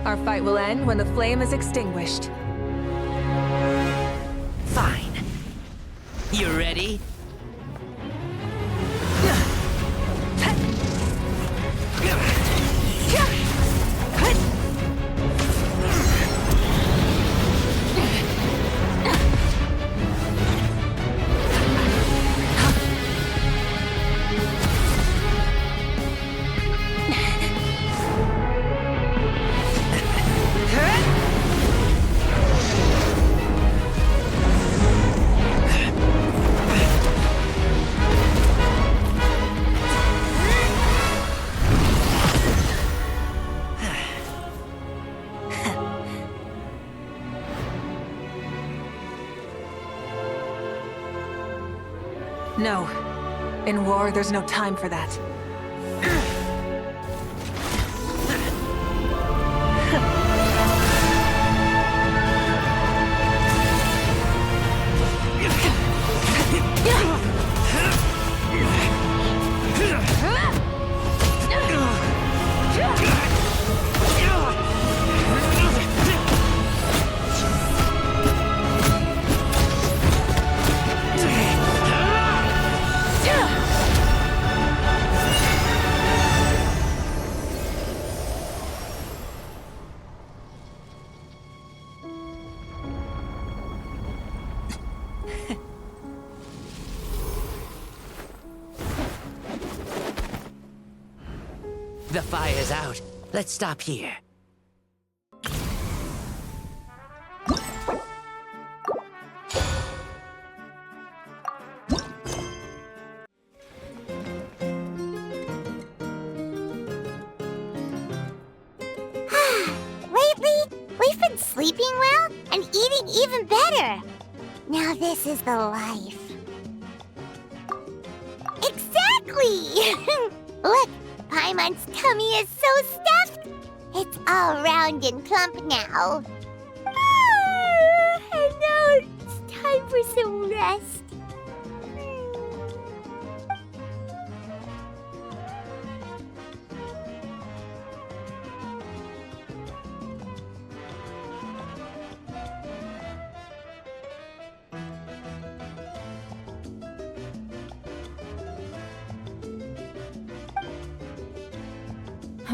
Our fight will end when the flame is extinguished. Fine. You ready? No. In war, there's no time for that. The fire's out. Let's stop here. Lately, we've been sleeping well and eating even better. Now this is the life. Exactly! Look, Paimon's tummy is so stuffed. It's all round and plump now. And now it's time for some rest.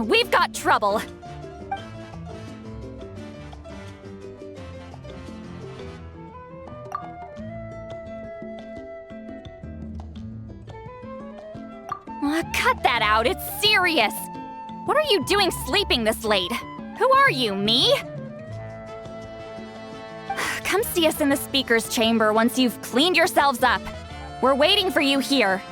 We've got trouble. Cut that out, it's serious. What are you doing sleeping this late? Who are you, me? Come see us in the speaker's chamber once you've cleaned yourselves up. We're waiting for you here.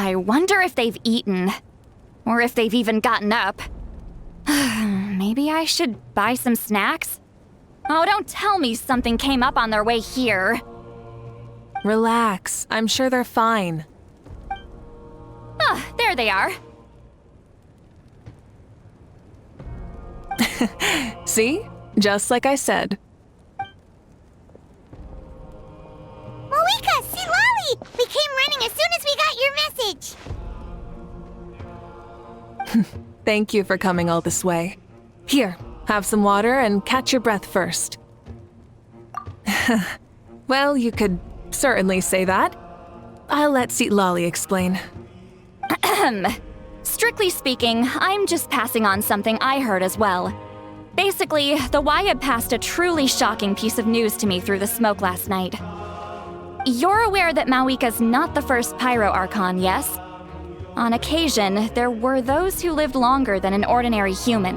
I wonder if they've eaten. Or if they've even gotten up. Maybe I should buy some snacks? Oh, don't tell me something came up on their way here. Relax. I'm sure they're fine. Ah, there they are. See? Just like I said. MAVUIKA, see Lolly! We came running as soon as we got your message. Thank you for coming all this way. Here, have some water and catch your breath first. Well, you could certainly say that. I'll let Xilonen explain. Strictly speaking, I'm just passing on something I heard as well. Basically, the Wyeb passed a truly shocking piece of news to me through the smoke last night. You're aware that MAVUIKA's not the first pyro archon, yes? On occasion, there were those who lived longer than an ordinary human.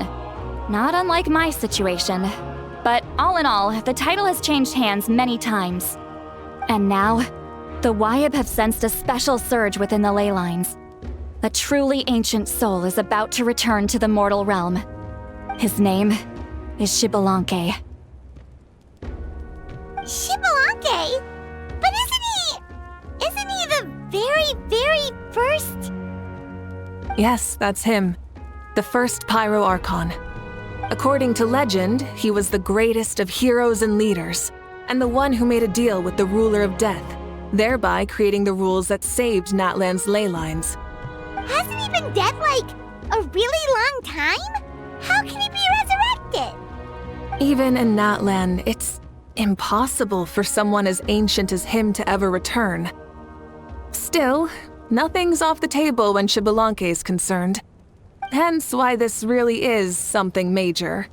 Not unlike my situation. But all in all, the title has changed hands many times. And now, the Wayab have sensed a special surge within the ley lines. A truly ancient soul is about to return to the mortal realm. His name is Xbalanque. Xbalanque? But isn't he the very first? Yes, that's him. The first Pyro Archon. According to legend, he was the greatest of heroes and leaders, and the one who made a deal with the ruler of death, thereby creating the rules that saved Natlan's ley lines. Hasn't he been dead like a really long time? How can he be resurrected? Even in Natlan, it's impossible for someone as ancient as him to ever return. Still, nothing's off the table when Xbalanque is concerned. Hence why this really is something major.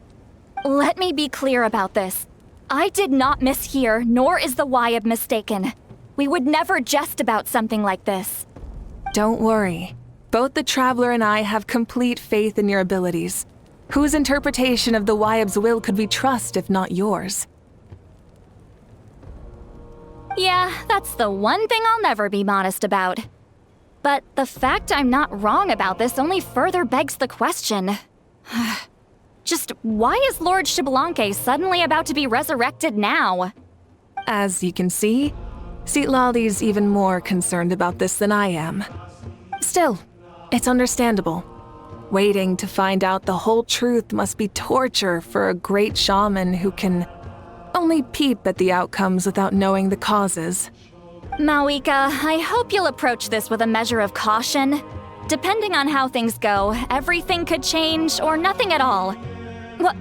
Let me be clear about this. I did not mishear, nor is the Wayab mistaken. We would never jest about something like this. Don't worry. Both the Traveler and I have complete faith in your abilities. Whose interpretation of the Wayab's will could we trust if not yours? Yeah, that's the one thing I'll never be modest about. But the fact I'm not wrong about this only further begs the question. Just why is Lord Xbalanque suddenly about to be resurrected now? As you can see, Xilolen's even more concerned about this than I am. Still, it's understandable. Waiting to find out the whole truth must be torture for a great shaman who can only peep at the outcomes without knowing the causes. MAVUIKA, I hope you'll approach this with a measure of caution. Depending on how things go, everything could change or nothing at all. Well,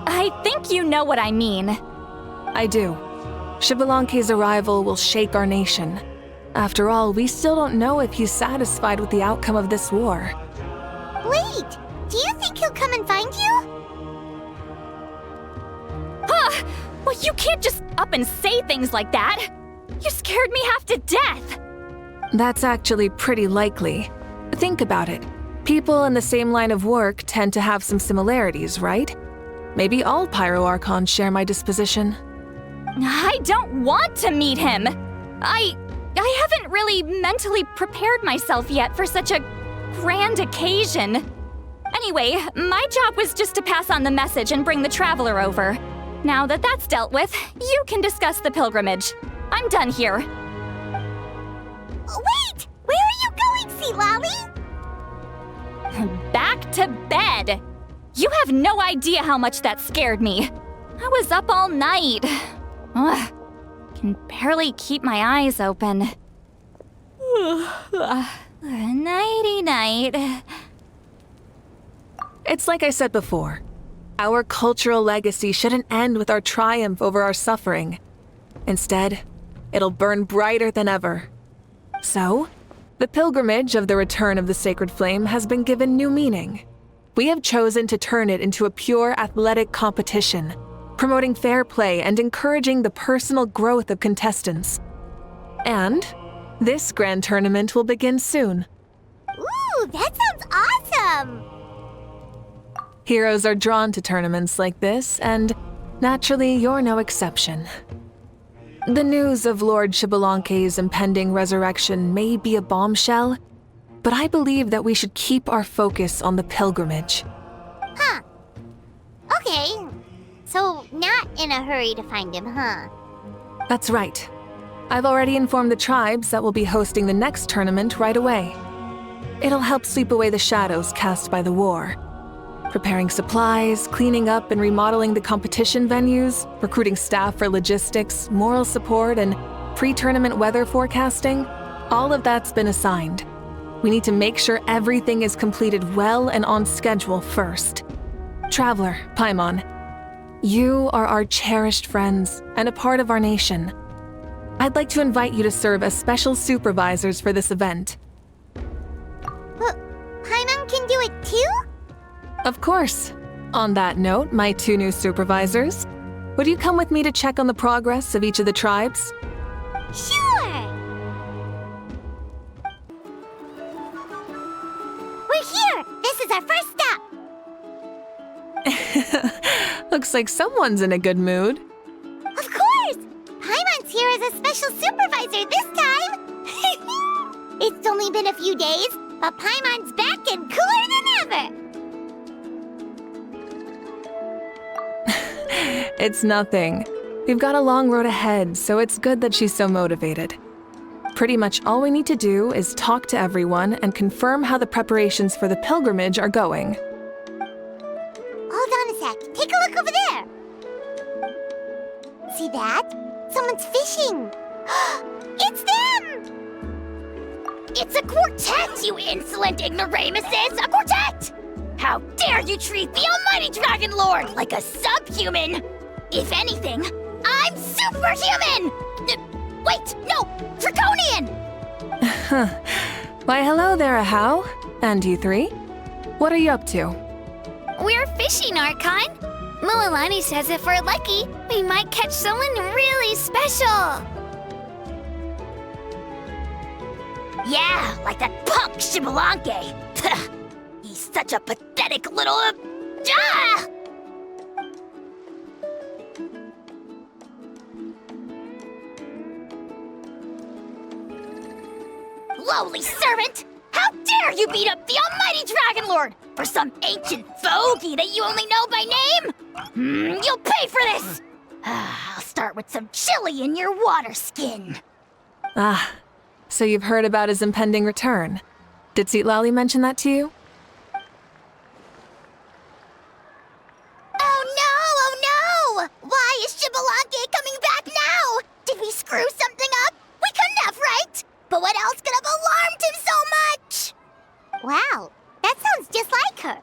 I think you know what I mean. I do. Xbalanque's arrival will shake our nation. After all, we still don't know if he's satisfied with the outcome of this war. Wait, do you think he'll come and find you? Well, you can't just up and say things like that. You scared me half to death. That's actually pretty likely. Think about it. People in the same line of work tend to have some similarities, right? Maybe all Pyro Archons share my disposition. I don't want to meet him. I haven't really mentally prepared myself yet for such a grand occasion. Anyway, my job was just to pass on the message and bring the Traveler over. Now that that's dealt with, you can discuss the pilgrimage. I'm done here. Wait! Where are you going, Xilolen? Back to bed! You have no idea how much that scared me. I was up all night. Ugh, can barely keep my eyes open. Nighty-night. It's like I said before. Our cultural legacy shouldn't end with our triumph over our suffering. Instead, it'll burn brighter than ever. So, the pilgrimage of the return of the sacred flame has been given new meaning. We have chosen to turn it into a pure athletic competition, promoting fair play and encouraging the personal growth of contestants. And this grand tournament will begin soon. Ooh, that sounds awesome! Heroes are drawn to tournaments like this, and naturally, you're no exception. The news of Lord Xbalanque's impending resurrection may be a bombshell, but I believe that we should keep our focus on the pilgrimage. Huh. Okay. So, not in a hurry to find him, huh? That's right. I've already informed the tribes that we'll be hosting the next tournament right away. It'll help sweep away the shadows cast by the war. Preparing supplies, cleaning up and remodeling the competition venues, recruiting staff for logistics, moral support, and pre-tournament weather forecasting, all of that's been assigned. We need to make sure everything is completed well and on schedule first. Traveler, Paimon, you are our cherished friends and a part of our nation. I'd like to invite you to serve as special supervisors for this event. Paimon can do it too? Of course. On that note, my two new supervisors, would you come with me to check on the progress of each of the tribes? Sure! We're here! This is our first stop! Looks like someone's in a good mood. Of course! Paimon's Paimon's here as a special supervisor this time! It's only been a few days, but Paimon's back and cooler than ever! It's nothing. We've got a long road ahead, so it's good that she's so motivated. Pretty much all we need to do is talk to everyone and confirm how the preparations for the pilgrimage are going. Hold on a sec. Take a look over there. See that? Someone's fishing. It's them! It's a quartet, you insolent ignoramuses! A quartet! How dare you treat the almighty Dragon Lord like a subhuman! If anything, I'm superhuman! Wait, no! Draconian! Why, hello there, Ahau. And you three? What are you up to? We're fishing, Archon. Mualani says if we're lucky, we might catch someone really special. Yeah, like that punk Xbalanque. He's such a pathetic little... Lowly servant! How dare you beat up the almighty Dragon Lord for some ancient fogey that you only know by name? You'll pay for this! I'll start with some chili in your water skin. Ah, so you've heard about his impending return. Did Xilonen mention that to you? Oh no! Why is Xbalanque coming back now? Did we screw something up? We couldn't have, right? But what else could have alarmed him so much? Wow, that sounds just like her.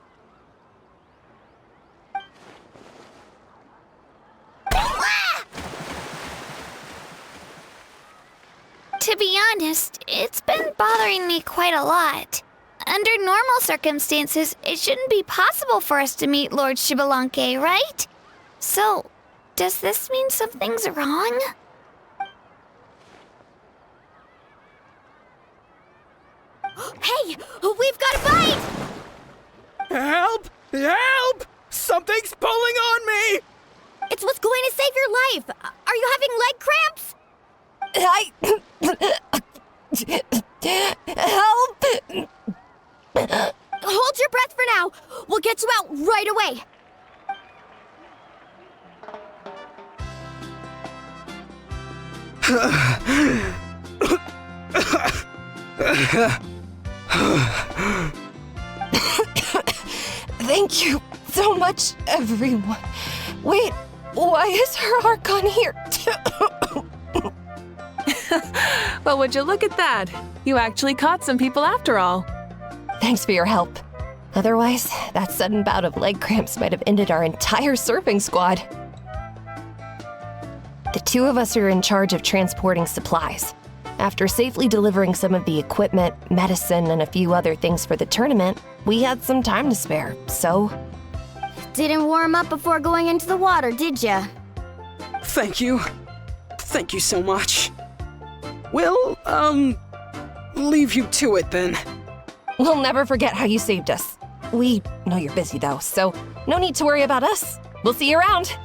To be honest, it's been bothering me quite a lot. Under normal circumstances, it shouldn't be possible for us to meet Lord Xbalanque, right? So, does this mean something's wrong? Hey, we've got a bite! Help! Help! Something's pulling on me! It's what's going to save your life. Are you having leg cramps? Help! Hold your breath for now. We'll get you out right away. Thank you so much, everyone. Wait, why is her archon here? Well, would you look at that? You actually caught some people after all. Thanks for your help. Otherwise, that sudden bout of leg cramps might have ended our entire surfing squad. The two of us are in charge of transporting supplies. After safely delivering some of the equipment, medicine, and a few other things for the tournament, we had some time to spare, so... Didn't warm up before going into the water, did ya? Thank you. Thank you so much. Well, leave you to it then. We'll never forget how you saved us. We know you're busy though, so no need to worry about us. We'll see you around.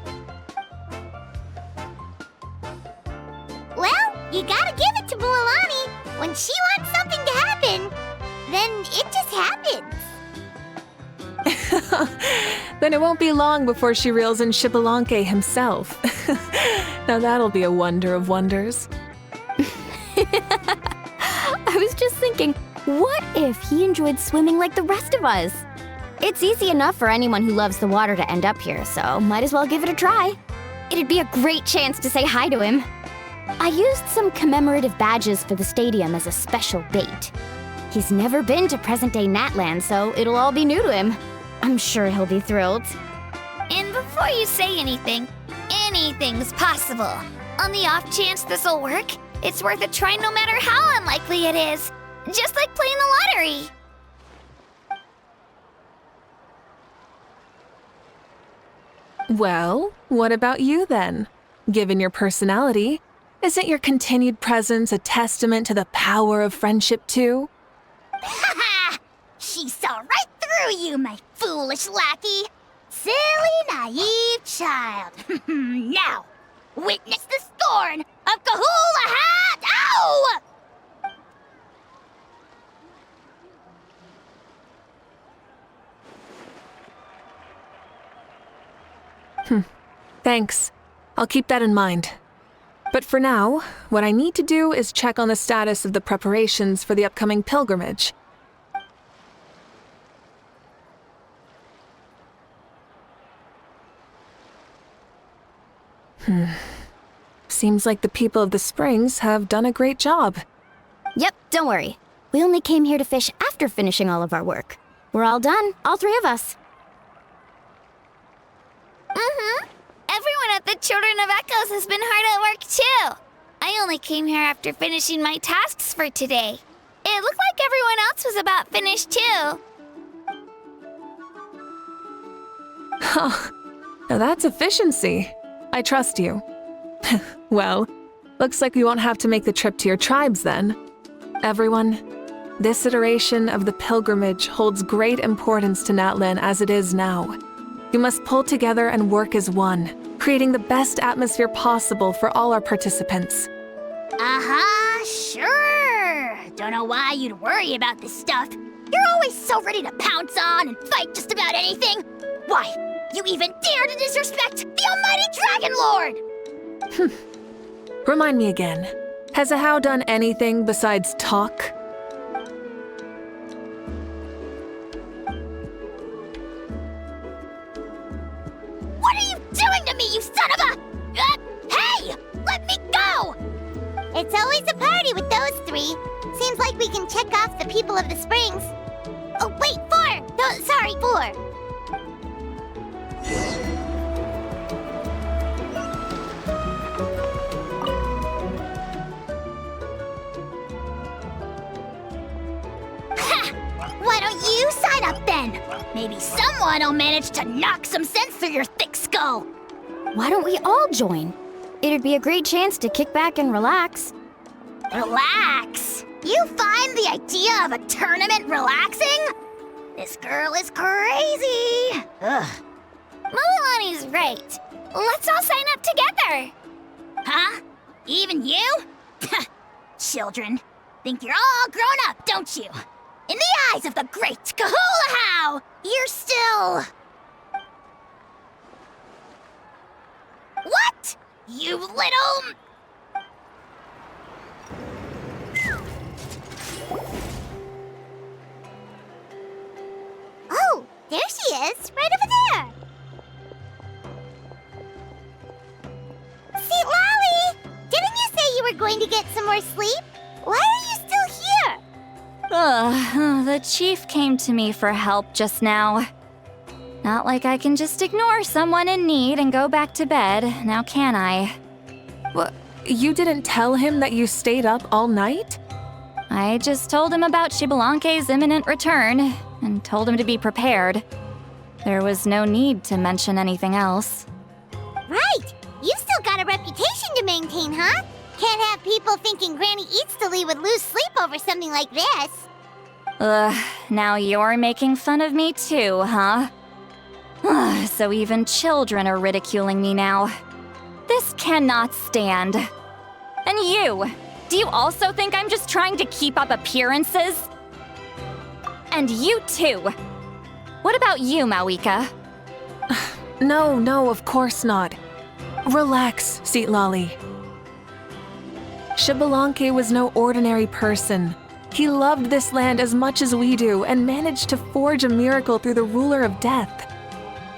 Well, you gotta give it to Mualani. When she wants something to happen, then it just happens. Then it won't be long before she reels in Xbalanque himself. Now that'll be a wonder of wonders. I was just thinking, what if he enjoyed swimming like the rest of us? It's easy enough for anyone who loves the water to end up here, so might as well give it a try. It'd be a great chance to say hi to him. I used some commemorative badges for the stadium as a special bait. He's never been to present-day Natlan, so it'll all be new to him. I'm sure he'll be thrilled. And before you say anything, anything's possible. On the off chance this'll work, it's worth a try no matter how unlikely it is. Just like playing the lottery. Well, what about you then? Given your personality, isn't your continued presence a testament to the power of friendship too? Ha ha! She saw right through you, my foolish lackey. Silly, naive child. Now, witness the scorn of Kahula Hat! Ow! Thanks. I'll keep that in mind. But for now, what I need to do is check on the status of the preparations for the upcoming pilgrimage. Seems like the people of the Springs have done a great job. Yep, don't worry. We only came here to fish after finishing all of our work. We're all done, all three of us. Everyone at the Children of Echoes has been hard at work too. I only came here after finishing my tasks for today. It looked like everyone else was about finished too. Now that's efficiency. I trust you. Well, looks like we won't have to make the trip to your tribes then. Everyone, this iteration of the pilgrimage holds great importance to Natlan as it is now. You must pull together and work as one, creating the best atmosphere possible for all our participants. Sure. Don't know why you'd worry about this stuff. You're always so ready to pounce on and fight just about anything. Why, you even dare to disrespect the almighty Dragon Lord! Remind me again, has Ahau done anything besides talk? What are you doing to me, you son of a... hey! Let me go! It's always a party with those three. Seems like we can check off the people of the Springs. Oh, wait, 4! No, sorry, 4. Why don't you sign up then? Maybe someone will manage to knock some sense through your thick skull. Why don't we all join? It'd be a great chance to kick back and relax. Relax? You find the idea of a tournament relaxing? This girl is crazy. Ugh. Mulalani's right. Let's all sign up together. Huh? Even you? Children. Think you're all grown up, don't you? In the eyes of the great Kahula, you're still... What? You little... Oh, there she is, right over there. See, Lolly, didn't you say you were going to get some more sleep? Why are you still here? The chief came to me for help just now. Not like I can just ignore someone in need and go back to bed, now can I? What? You didn't tell him that you stayed up all night? I just told him about Xbalanque's imminent return, and told him to be prepared. There was no need to mention anything else. Right, you still got a reputation to maintain, huh? Can't have people thinking Granny Eatstily would lose sleep over something like this. Now you're making fun of me too, huh? So even children are ridiculing me now. This cannot stand. And you, do you also think I'm just trying to keep up appearances? And you too. What about you, MAVUIKA? No, of course not. Relax, Xilonen. Xbalanque was no ordinary person. He loved this land as much as we do and managed to forge a miracle through the ruler of death.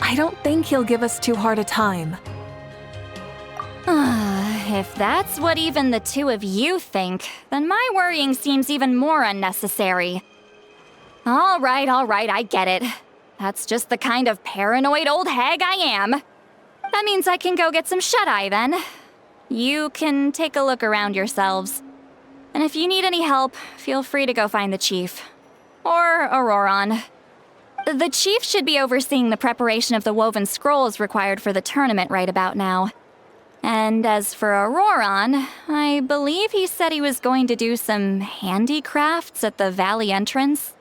I don't think he'll give us too hard a time. If that's what even the two of you think, then my worrying seems even more unnecessary. All right, I get it. That's just the kind of paranoid old hag I am. That means I can go get some shut-eye then. You can take a look around yourselves. And if you need any help, feel free to go find the chief. Or Auroron. The chief should be overseeing the preparation of the woven scrolls required for the tournament right about now. And as for Auroron, I believe he said he was going to do some handicrafts at the valley entrance.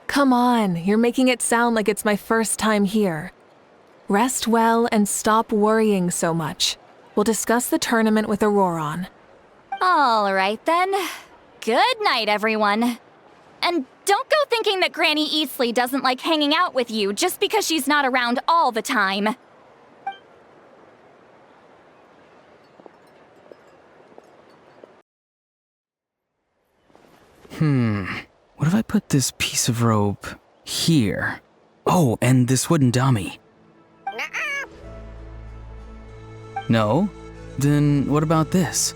Come on, you're making it sound like it's my first time here. Rest well and stop worrying so much. we'll discuss the tournament with Auroron. All right then. Good night, everyone. And don't go thinking that Granny Eastley doesn't like hanging out with you just because she's not around all the time. What if I put this piece of rope here? Oh, and this wooden dummy. Nuh-uh. No? Then what about this?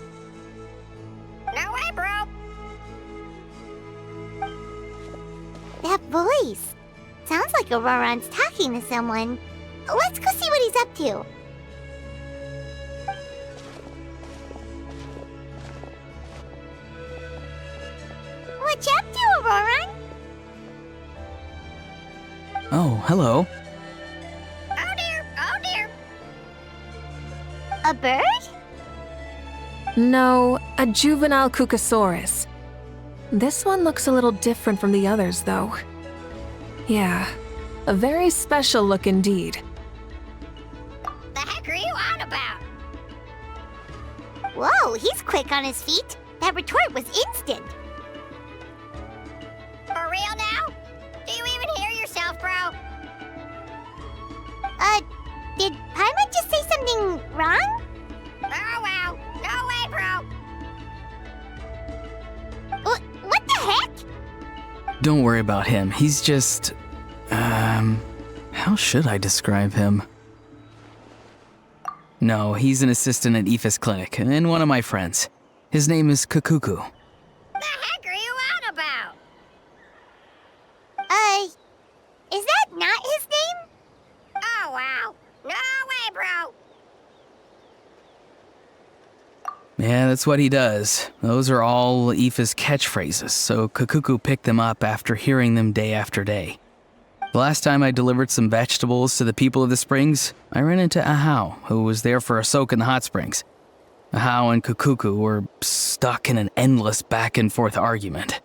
No way, bro. That voice. Sounds like Auroron's talking to someone. Let's go see what he's up to. What you up to, Auroron? Oh, hello. Oh dear, oh dear. A bird? No, a juvenile Cucosaurus. This one looks a little different from the others, though. Yeah, a very special look indeed. The heck are you on about? Whoa, he's quick on his feet. That retort was instant. For real now? Do you even hear yourself, bro? Did Paimon just say something wrong? Oh wow. No way, bro. What the heck? Don't worry about him. He's just... how should I describe him? No, he's an assistant at Aoife's clinic, and one of my friends. His name is Kukuku. The heck are you on about? Is that not his name? Oh wow. No way, bro. Yeah, that's what he does. Those are all Aoife's catchphrases, so Kukuku picked them up after hearing them day after day. The last time I delivered some vegetables to the people of the springs, I ran into Ahau, who was there for a soak in the hot springs. Ahau and Kukuku were stuck in an endless back-and-forth argument.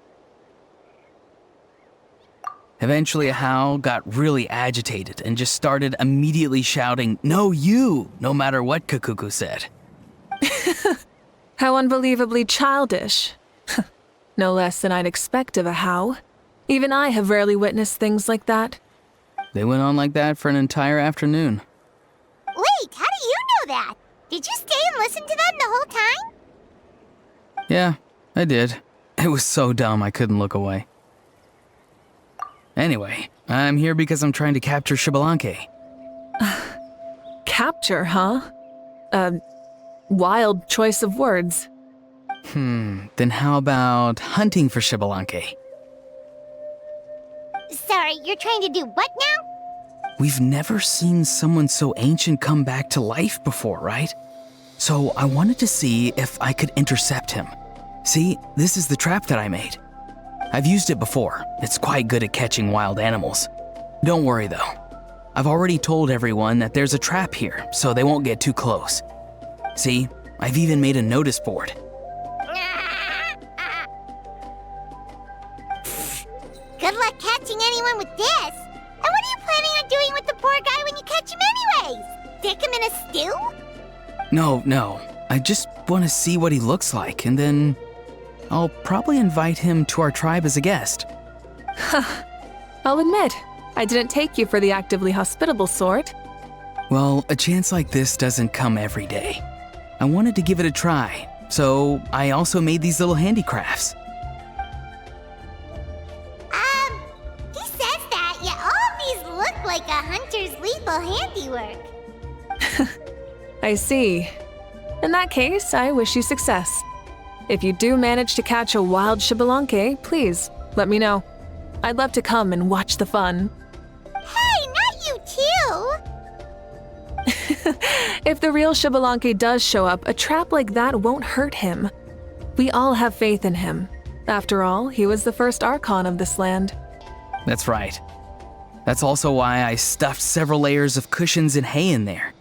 Eventually, Ahau got really agitated and just started immediately shouting, "No, you!" no matter what Kukuku said. How unbelievably childish. No less than I'd expect of a How. Even I have rarely witnessed things like that. They went on like that for an entire afternoon. Wait, how do you know that? Did you stay and listen to them the whole time? Yeah, I did. It was so dumb I couldn't look away. Anyway, I'm here because I'm trying to capture Xbalanque. Capture, huh? Wild choice of words. Then how about hunting for Xbalanque? Sorry, you're trying to do what now? We've never seen someone so ancient come back to life before, right? So I wanted to see if I could intercept him. See, this is the trap that I made. I've used it before. It's quite good at catching wild animals. Don't worry though. I've already told everyone that there's a trap here, so they won't get too close. See, I've even made a notice board. Good luck catching anyone with this. And what are you planning on doing with the poor guy when you catch him anyways? Stick him in a stew? No. I just want to see what he looks like, and then I'll probably invite him to our tribe as a guest. I'll admit, I didn't take you for the actively hospitable sort. Well, a chance like this doesn't come every day. I wanted to give it a try, so I also made these little handicrafts. He says that, yet all of these look like a hunter's lethal handiwork. I see. In that case, I wish you success. If you do manage to catch a wild Xbalanque, please let me know. I'd love to come and watch the fun. Hey, not you too! If the real Xbalanque does show up, a trap like that won't hurt him. We all have faith in him. After all, he was the first archon of this land. That's right. That's also why I stuffed several layers of cushions and hay in there.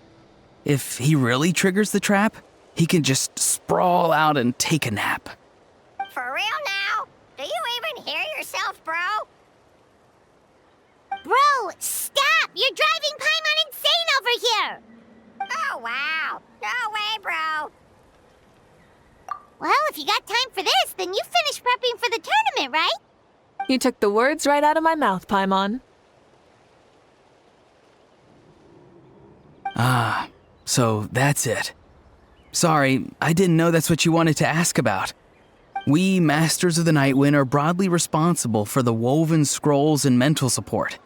If he really triggers the trap, he can just sprawl out and take a nap. For real now? Do you even hear yourself, bro? Bro, stop! You're driving Paimon insane over here! Oh Oh, wow. No way, bro. Well, if you got time for this, then you finished prepping for the tournament, right? You took the words right out of my mouth, Paimon. Ah, so that's it. Sorry, I didn't know that's what you wanted to ask about. We, Masters of the Nightwind, are broadly responsible for the woven scrolls and mental support.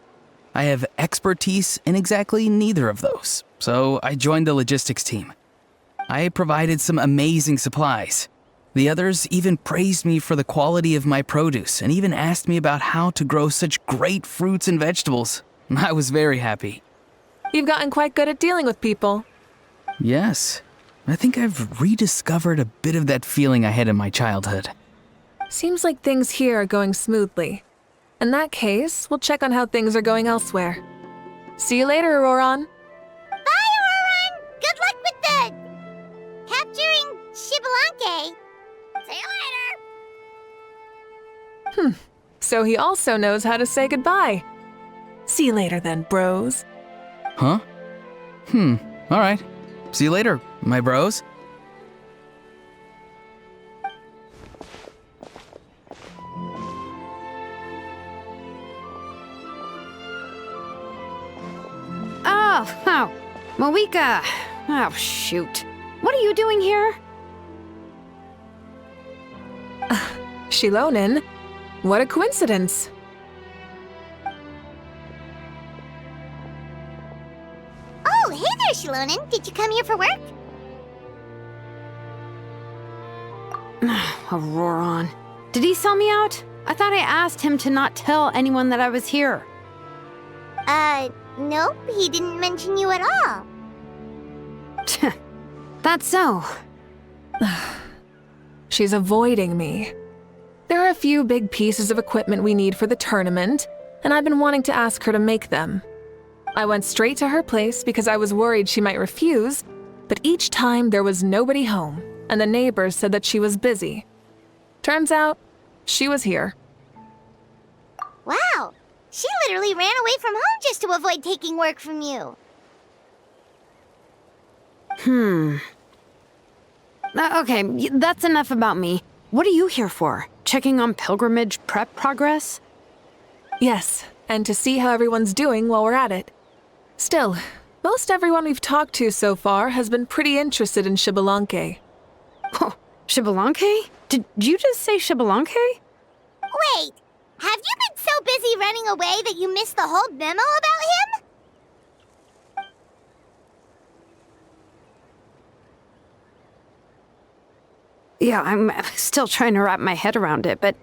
I have expertise in exactly neither of those, so I joined the logistics team. I provided some amazing supplies. The others even praised me for the quality of my produce and even asked me about how to grow such great fruits and vegetables. I was very happy. You've gotten quite good at dealing with people. Yes, I think I've rediscovered a bit of that feeling I had in my childhood. Seems like things here are going smoothly. In that case, we'll check on how things are going elsewhere. See you later, Auroron. Bye, Auroron! Good luck with the... capturing Xbalanque. See you later! So he also knows how to say goodbye. See you later then, bros. Huh? Alright. See you later, my bros. Oh, MAVUIKA. Oh, shoot. What are you doing here? Xilonen? What a coincidence. Oh, hey there, Xilonen. Did you come here for work? Auroron. Did he sell me out? I thought I asked him to not tell anyone that I was here. Nope. He didn't mention you at all. That's so. She's avoiding me. There are a few big pieces of equipment we need for the tournament, and I've been wanting to ask her to make them. I went straight to her place because I was worried she might refuse, but each time there was nobody home, and the neighbors said that she was busy. Turns out, she was here. Wow. She literally ran away from home just to avoid taking work from you. Okay, that's enough about me. What are you here for? Checking on pilgrimage prep progress? Yes, and to see how everyone's doing while we're at it. Still, most everyone we've talked to so far has been pretty interested in Xbalanque. Oh, Xbalanque? Did you just say Xbalanque? Wait, have you been so busy running away that you missed the whole memo about him? Yeah, I'm still trying to wrap my head around it, but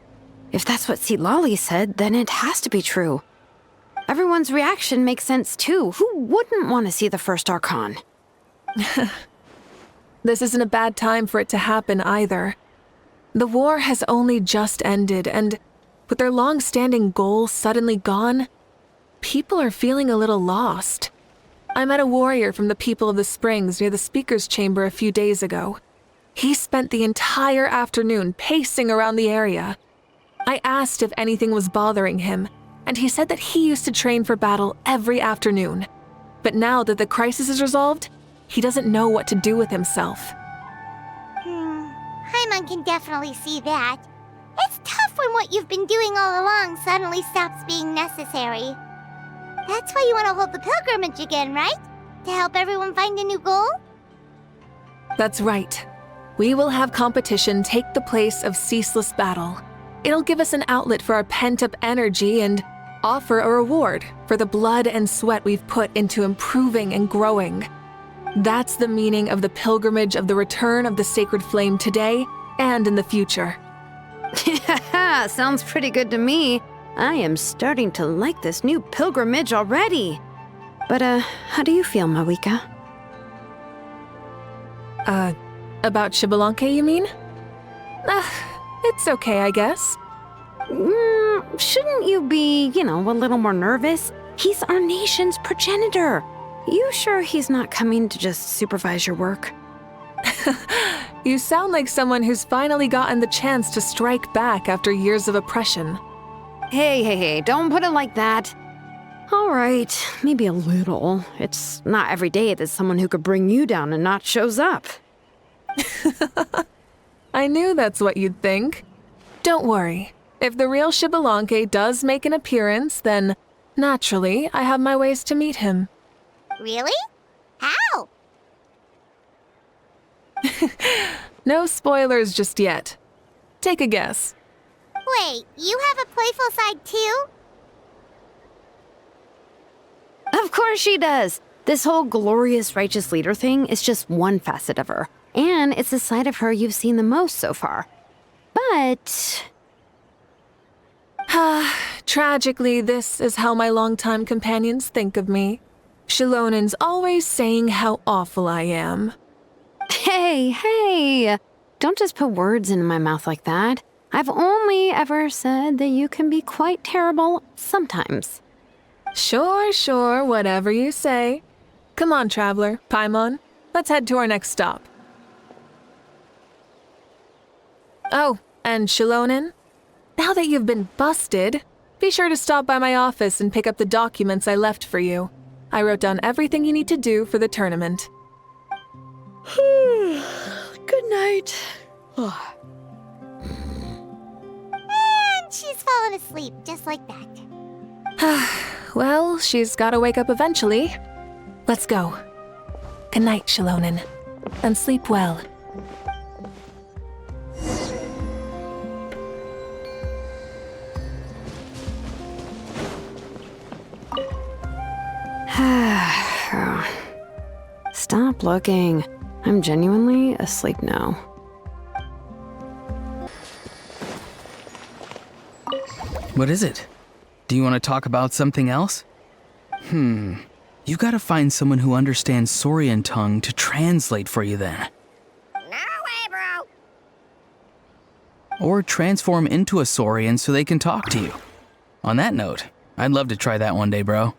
if that's what Xilonen said, then it has to be true. Everyone's reaction makes sense too. Who wouldn't want to see the first archon? This isn't a bad time for it to happen either. The war has only just ended, and with their long-standing goal suddenly gone, people are feeling a little lost. I met a warrior from the People of the Springs near the speaker's chamber a few days ago. He spent the entire afternoon pacing around the area. I asked if anything was bothering him, and he said that he used to train for battle every afternoon. But now that the crisis is resolved, he doesn't know what to do with himself. Paimon can definitely see that. It's tough when what you've been doing all along suddenly stops being necessary. That's why you want to hold the pilgrimage again, right? To help everyone find a new goal? That's right. We will have competition take the place of ceaseless battle. It'll give us an outlet for our pent-up energy and offer a reward for the blood and sweat we've put into improving and growing. That's the meaning of the pilgrimage of the return of the sacred flame today and in the future. Sounds pretty good to me. I am starting to like this new pilgrimage already. But, how do you feel, MAVUIKA? About Xbalanque, you mean? It's okay, I guess. Shouldn't you be, a little more nervous? He's our nation's progenitor. You sure he's not coming to just supervise your work? You sound like someone who's finally gotten the chance to strike back after years of oppression. Hey, don't put it like that. All right, maybe a little. It's not every day that someone who could bring you down a notch shows up. I knew that's what you'd think. Don't worry. If the real Xbalanque does make an appearance, then naturally I have my ways to meet him. Really? How? No spoilers just yet. Take a guess. Wait, you have a playful side too? Of course she does. This whole glorious righteous leader thing is just one facet of her. And it's the side of her you've seen the most so far. But... Tragically, this is how my longtime companions think of me. Xilonen's always saying how awful I am. Hey! Don't just put words into my mouth like that. I've only ever said that you can be quite terrible sometimes. Sure, whatever you say. Come on, traveler, Paimon. Let's head to our next stop. Oh, and Xilonen? Now that you've been busted, be sure to stop by my office and pick up the documents I left for you. I wrote down everything you need to do for the tournament. Good night. And she's fallen asleep just like that. Well, she's gotta wake up eventually. Let's go. Good night, Xilonen. And sleep well. Stop looking. I'm genuinely asleep now. What is it? Do you want to talk about something else? You gotta find someone who understands Saurian tongue to translate for you then. No way, bro. Or transform into a Saurian so they can talk to you. On that note, I'd love to try that one day, bro.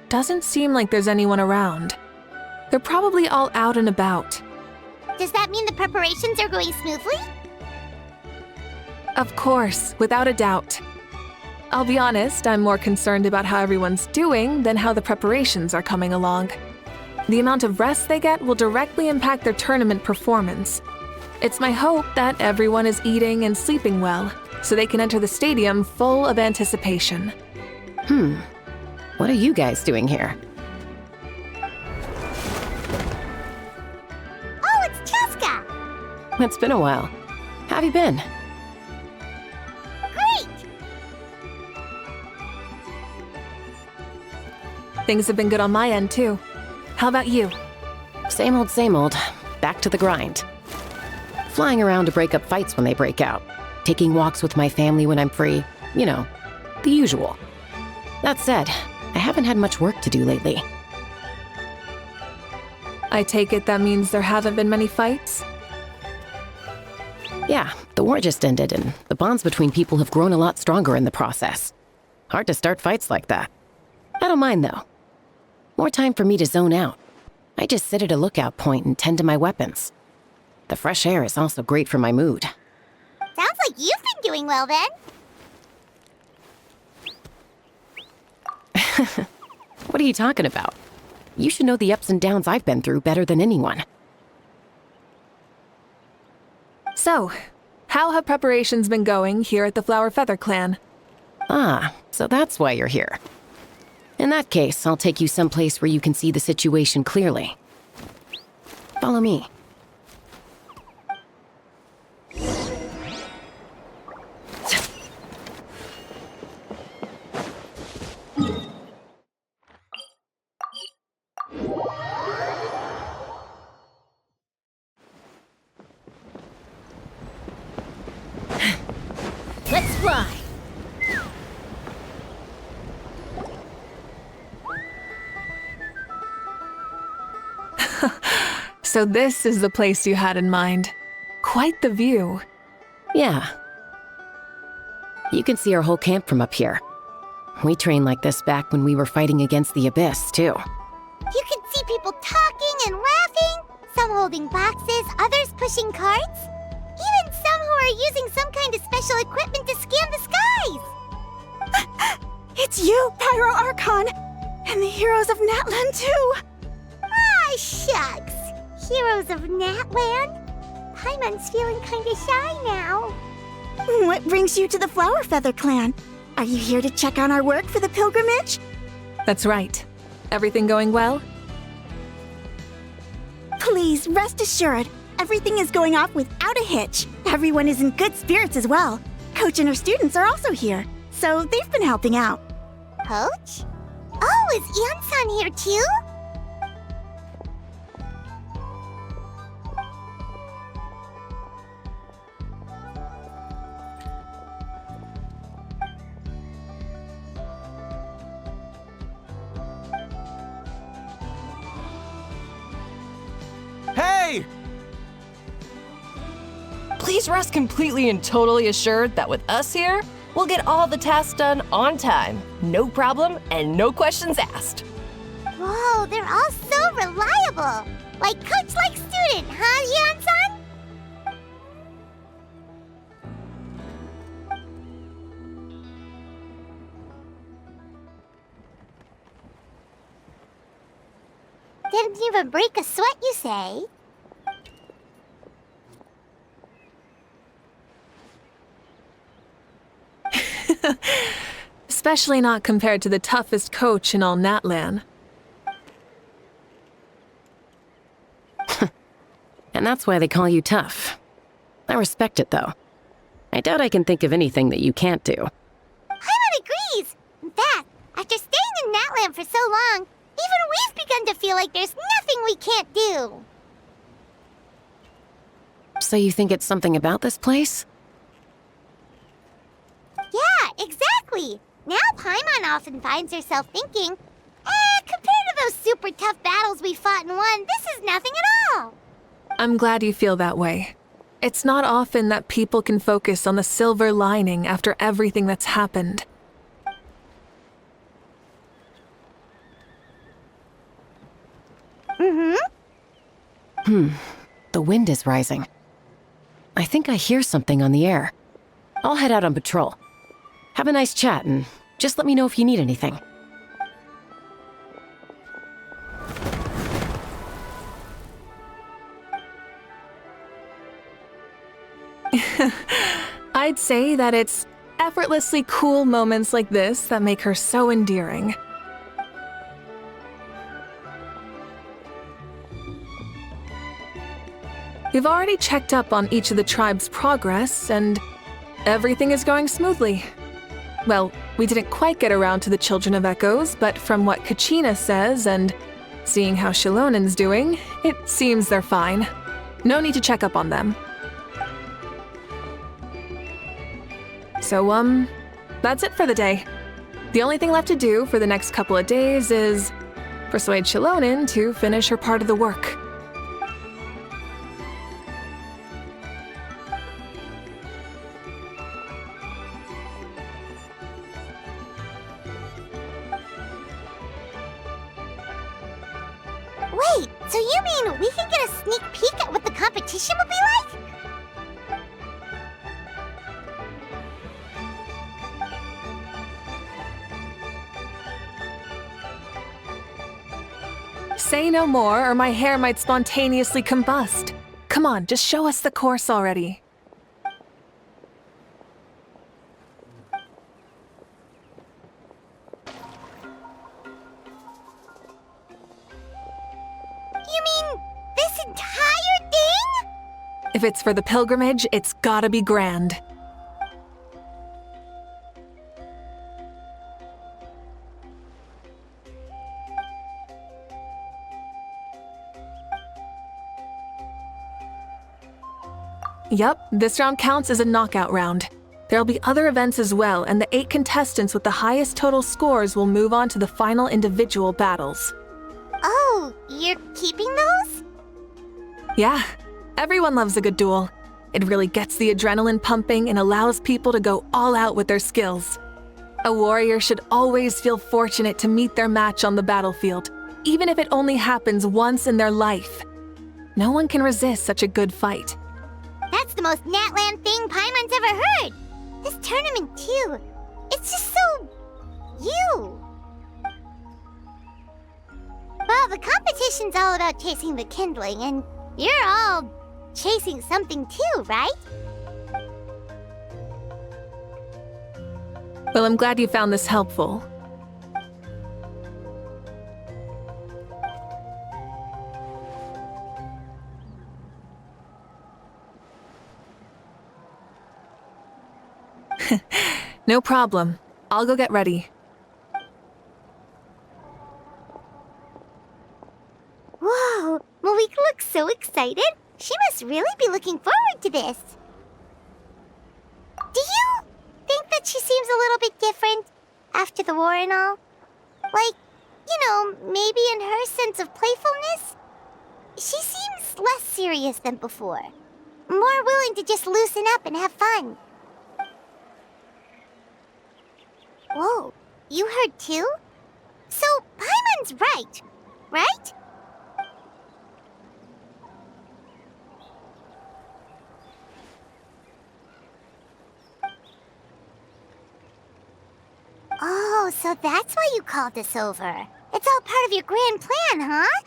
Doesn't seem like there's anyone around. They're probably all out and about. Does that mean the preparations are going smoothly? Of course, without a doubt. I'll be honest, I'm more concerned about how everyone's doing than how the preparations are coming along. The amount of rest they get will directly impact their tournament performance. It's my hope that everyone is eating and sleeping well, so they can enter the stadium full of anticipation. What are you guys doing here? Oh, it's Cheska! It's been a while. How have you been? Great! Things have been good on my end, too. How about you? Same old, back to the grind. Flying around to break up fights when they break out. Taking walks with my family when I'm free. You know, the usual. That said, I haven't had much work to do lately. I take it that means there haven't been many fights? Yeah, the war just ended and the bonds between people have grown a lot stronger in the process. Hard to start fights like that. I don't mind though. More time for me to zone out. I just sit at a lookout point and tend to my weapons. The fresh air is also great for my mood. Sounds like you've been doing well then. What are you talking about? You should know the ups and downs I've been through better than anyone. So, how have preparations been going here at the Flower Feather Clan? Ah, so that's why you're here. In that case, I'll take you someplace where you can see the situation clearly. Follow me. Let's fly. So this is the place you had in mind. Quite the view. Yeah. You can see our whole camp from up here. We trained like this back when we were fighting against the Abyss, too. You can see people talking and laughing, some holding boxes, others pushing carts. Even some who are using some kind of special equipment to scan the skies. It's you, Pyro Archon! And the heroes of Natlan, too! Ah, shucks! Heroes of Natlan? Paimon's feeling kinda shy now. What brings you to the Flower Feather Clan? Are you here to check on our work for the pilgrimage? That's right. Everything going well? Please, rest assured, everything is going off without a hitch. Everyone is in good spirits as well. Coach and her students are also here, so they've been helping out. Coach? Oh, is Yansan here too? Hey! Please rest completely and totally assured that with us here, we'll get all the tasks done on time. No problem and no questions asked. Whoa, they're all so reliable. Like coach, like student, huh, Yansan? Didn't even break a sweat, you say? Especially not compared to the toughest coach in all Natlan. And that's why they call you tough. I respect it, though. I doubt I can think of anything that you can't do. Paimon agrees! In fact, after staying in Natlan for so long, even we've begun to feel like there's nothing we can't do. So you think it's something about this place? Yeah, exactly! Now Paimon often finds herself thinking, compared to those super tough battles we fought and won, this is nothing at all! I'm glad you feel that way. It's not often that people can focus on the silver lining after everything that's happened. The wind is rising. I think I hear something on the air. I'll head out on patrol. Have a nice chat and just let me know if you need anything. I'd say that it's effortlessly cool moments like this that make her so endearing. We've already checked up on each of the tribe's progress, and everything is going smoothly. Well, we didn't quite get around to the Children of Echoes, but from what Kachina says and seeing how Xilonen's doing, it seems they're fine. No need to check up on them. So, that's it for the day. The only thing left to do for the next couple of days is persuade Xilonen to finish her part of the work. Wait, so you mean we can get a sneak peek at what the competition will be like? Say no more, or my hair might spontaneously combust. Come on, just show us the course already. You mean this entire thing? If it's for the pilgrimage, it's gotta be grand. Yup, this round counts as a knockout round. There'll be other events as well, and the 8 contestants with the highest total scores will move on to the final individual battles. Oh, you're keeping those? Yeah, everyone loves a good duel. It really gets the adrenaline pumping and allows people to go all out with their skills. A warrior should always feel fortunate to meet their match on the battlefield, even if it only happens once in their life. No one can resist such a good fight. That's the most Natlan thing Paimon's ever heard. This tournament, too. It's just so... you. Well, the competition's all about chasing the kindling, and you're all chasing something too, right? Well, I'm glad you found this helpful. No problem. I'll go get ready. Whoa, MAVUIKA looks so excited. She must really be looking forward to this. Do you think that she seems a little bit different after the war and all? Like, you know, maybe in her sense of playfulness? She seems less serious than before. More willing to just loosen up and have fun. Whoa, you heard too? So, Paimon's right, right? Oh, so that's why you called us over. It's all part of your grand plan, huh?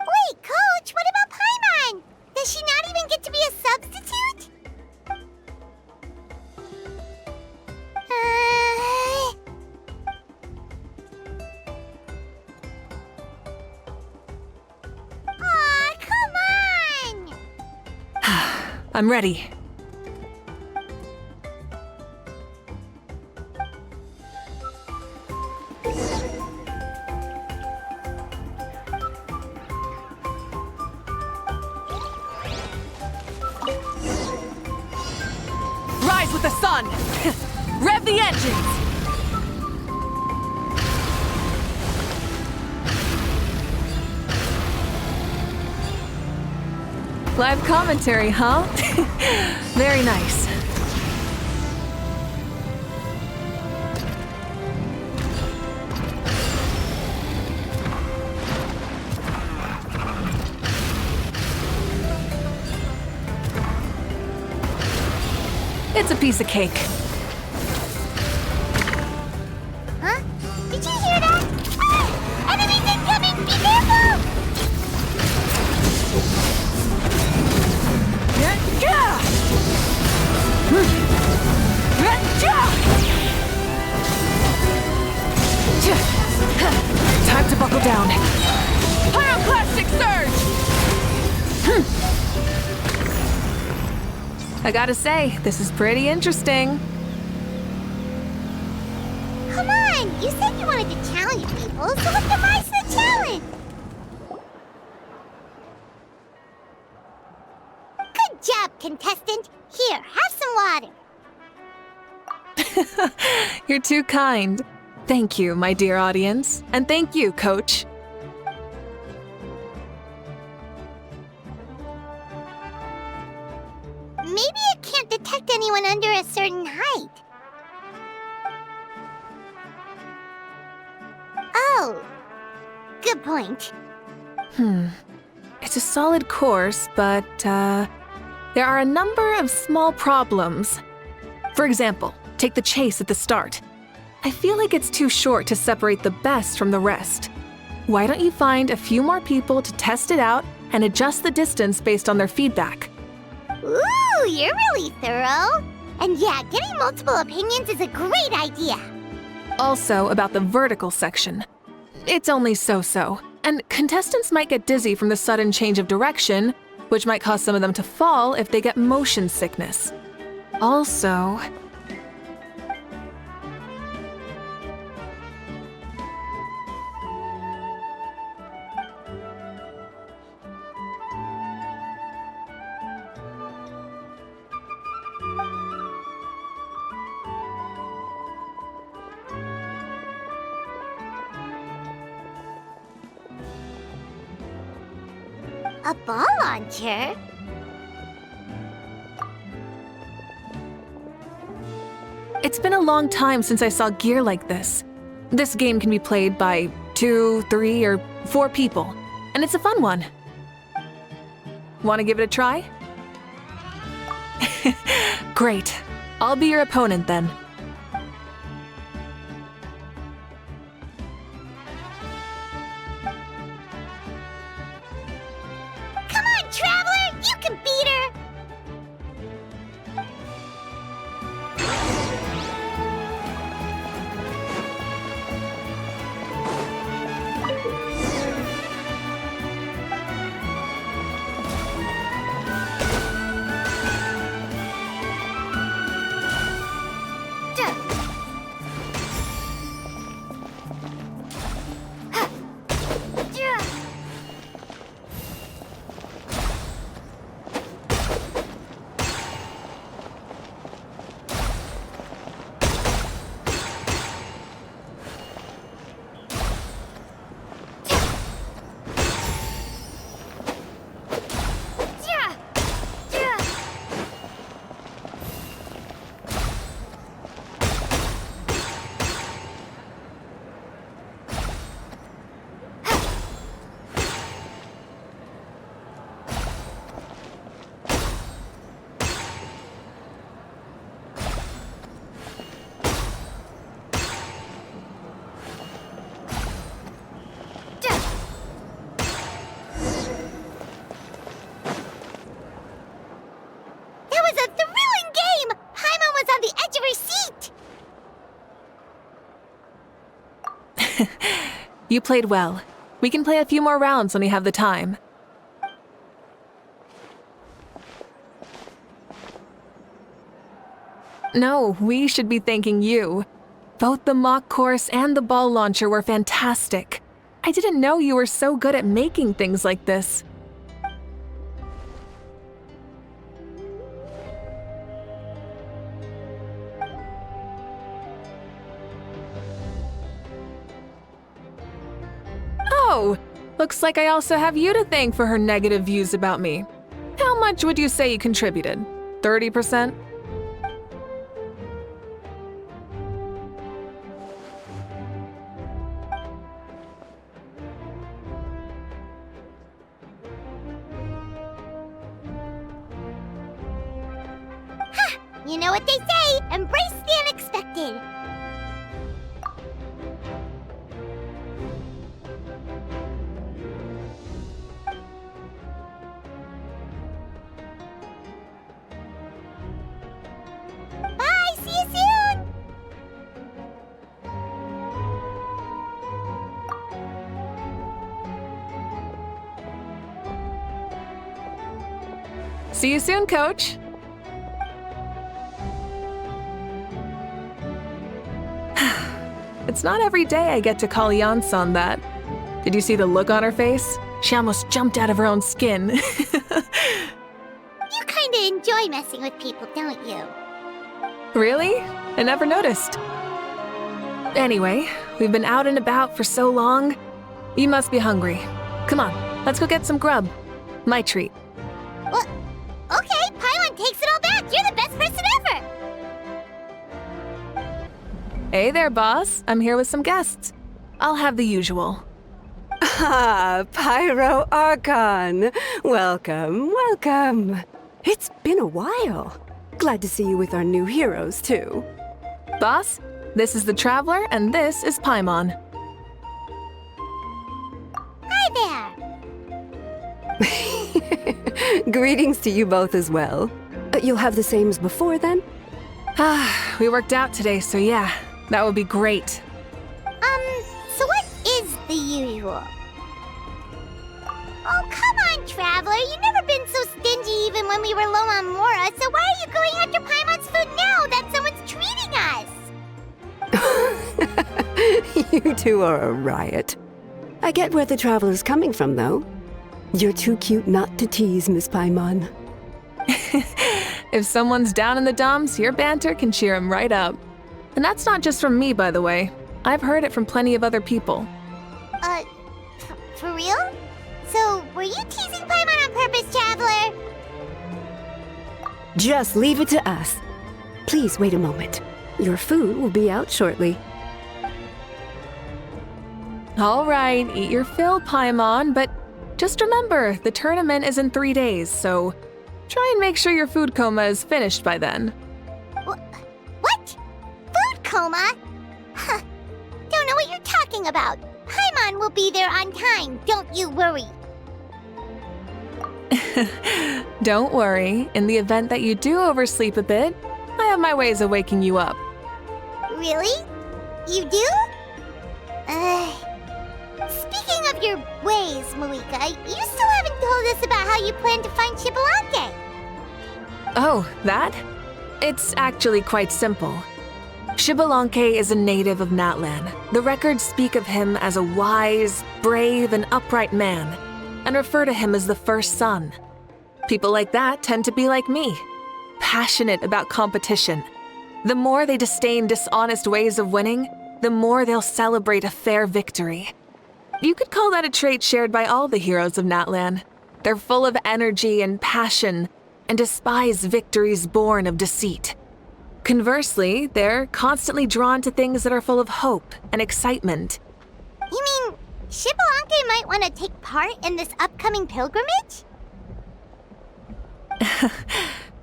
Wait, Coach, what about Paimon? Does she not even get to be a substitute? Aw, come on! I'm ready. Rise with the sun! Rev the engines! Live commentary, huh? Very nice. It's a piece of cake. Huh? Did you hear that? Ah! Enemies incoming! Be careful! Time to buckle down. Pyroclastic surge! I gotta say, this is pretty interesting. Come on! You said you wanted to challenge people, so let's devise the challenge! Good job, contestant! Here, have some water! You're too kind. Thank you, my dear audience. And thank you, Coach. Maybe it can't detect anyone under a certain height. Oh, good point. It's a solid course, but, there are a number of small problems. For example, take the chase at the start. I feel like it's too short to separate the best from the rest. Why don't you find a few more people to test it out and adjust the distance based on their feedback? Ooh, you're really thorough. And yeah, getting multiple opinions is a great idea. Also, about the vertical section. It's only so-so, and contestants might get dizzy from the sudden change of direction, which might cause some of them to fall if they get motion sickness. Also... A ball launcher? It's been a long time since I saw gear like this. This game can be played by 2, 3, or 4 people, and it's a fun one. Want to give it a try? Great. I'll be your opponent then. Come on, Traveler! You can beat her! You played well. We can play a few more rounds when we have the time. No, we should be thanking you. Both the mock course and the ball launcher were fantastic. I didn't know you were so good at making things like this. Oh, looks like I also have you to thank for her negative views about me. How much would you say you contributed? 30%? You know what they say, embrace the unexpected. Bye, see you soon! See you soon, Coach. It's not every day I get to call Yansan that. Did you see the look on her face? She almost jumped out of her own skin. You kinda enjoy messing with people, don't you? Really? I never noticed. Anyway, we've been out and about for so long. You must be hungry. Come on, let's go get some grub. My treat. Well, okay, Paimon takes it all back. You're the best person ever! Hey there, boss. I'm here with some guests. I'll have the usual. Ah, Pyro Archon. Welcome, welcome. It's been a while. Glad to see you with our new heroes, too. Boss, this is the Traveler, and this is Paimon. Hi there. Greetings to you both as well. You'll have the same as before, then? Ah, we worked out today, so yeah. That would be great. So what is the usual? Oh, come on, Traveler. You've never been so stingy even when we were low on Mora, so why are you going after Paimon's food now that someone's treating us? You two are a riot. I get where the Traveler's coming from, though. You're too cute not to tease, Miss Paimon. If someone's down in the dumps, your banter can cheer him right up. And that's not just from me, by the way. I've heard it from plenty of other people. For real? So, were you teasing Paimon traveler. Just leave it to us. Please wait a moment. Your food will be out shortly. All right, eat your fill, Paimon, but just remember, the tournament is in 3 days, so try and make sure your food coma is finished by then. What? Food coma? Huh. Don't know what you're talking about. Paimon will be there on time, don't you worry. Don't worry, in the event that you do oversleep a bit, I have my ways of waking you up. Really? You do? Speaking of your ways, MAVUIKA, you still haven't told us about how you plan to find Xbalanque. Oh, that? It's actually quite simple. Xbalanque is a native of Natlan. The records speak of him as a wise, brave, and upright man, and refer to him as the first son. People like that tend to be like me, passionate about competition. The more they disdain dishonest ways of winning, the more they'll celebrate a fair victory. You could call that a trait shared by all the heroes of Natlan. They're full of energy and passion, and despise victories born of deceit. Conversely, they're constantly drawn to things that are full of hope and excitement. You mean Xbalanque might want to take part in this upcoming pilgrimage?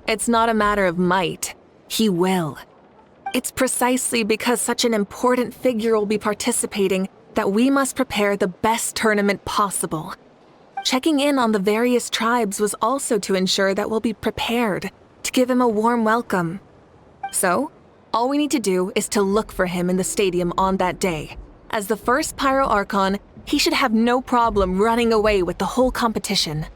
It's not a matter of might. He will. It's precisely because such an important figure will be participating that we must prepare the best tournament possible. Checking in on the various tribes was also to ensure that we'll be prepared to give him a warm welcome. So, all we need to do is to look for him in the stadium on that day. As the first Pyro Archon, he should have no problem running away with the whole competition.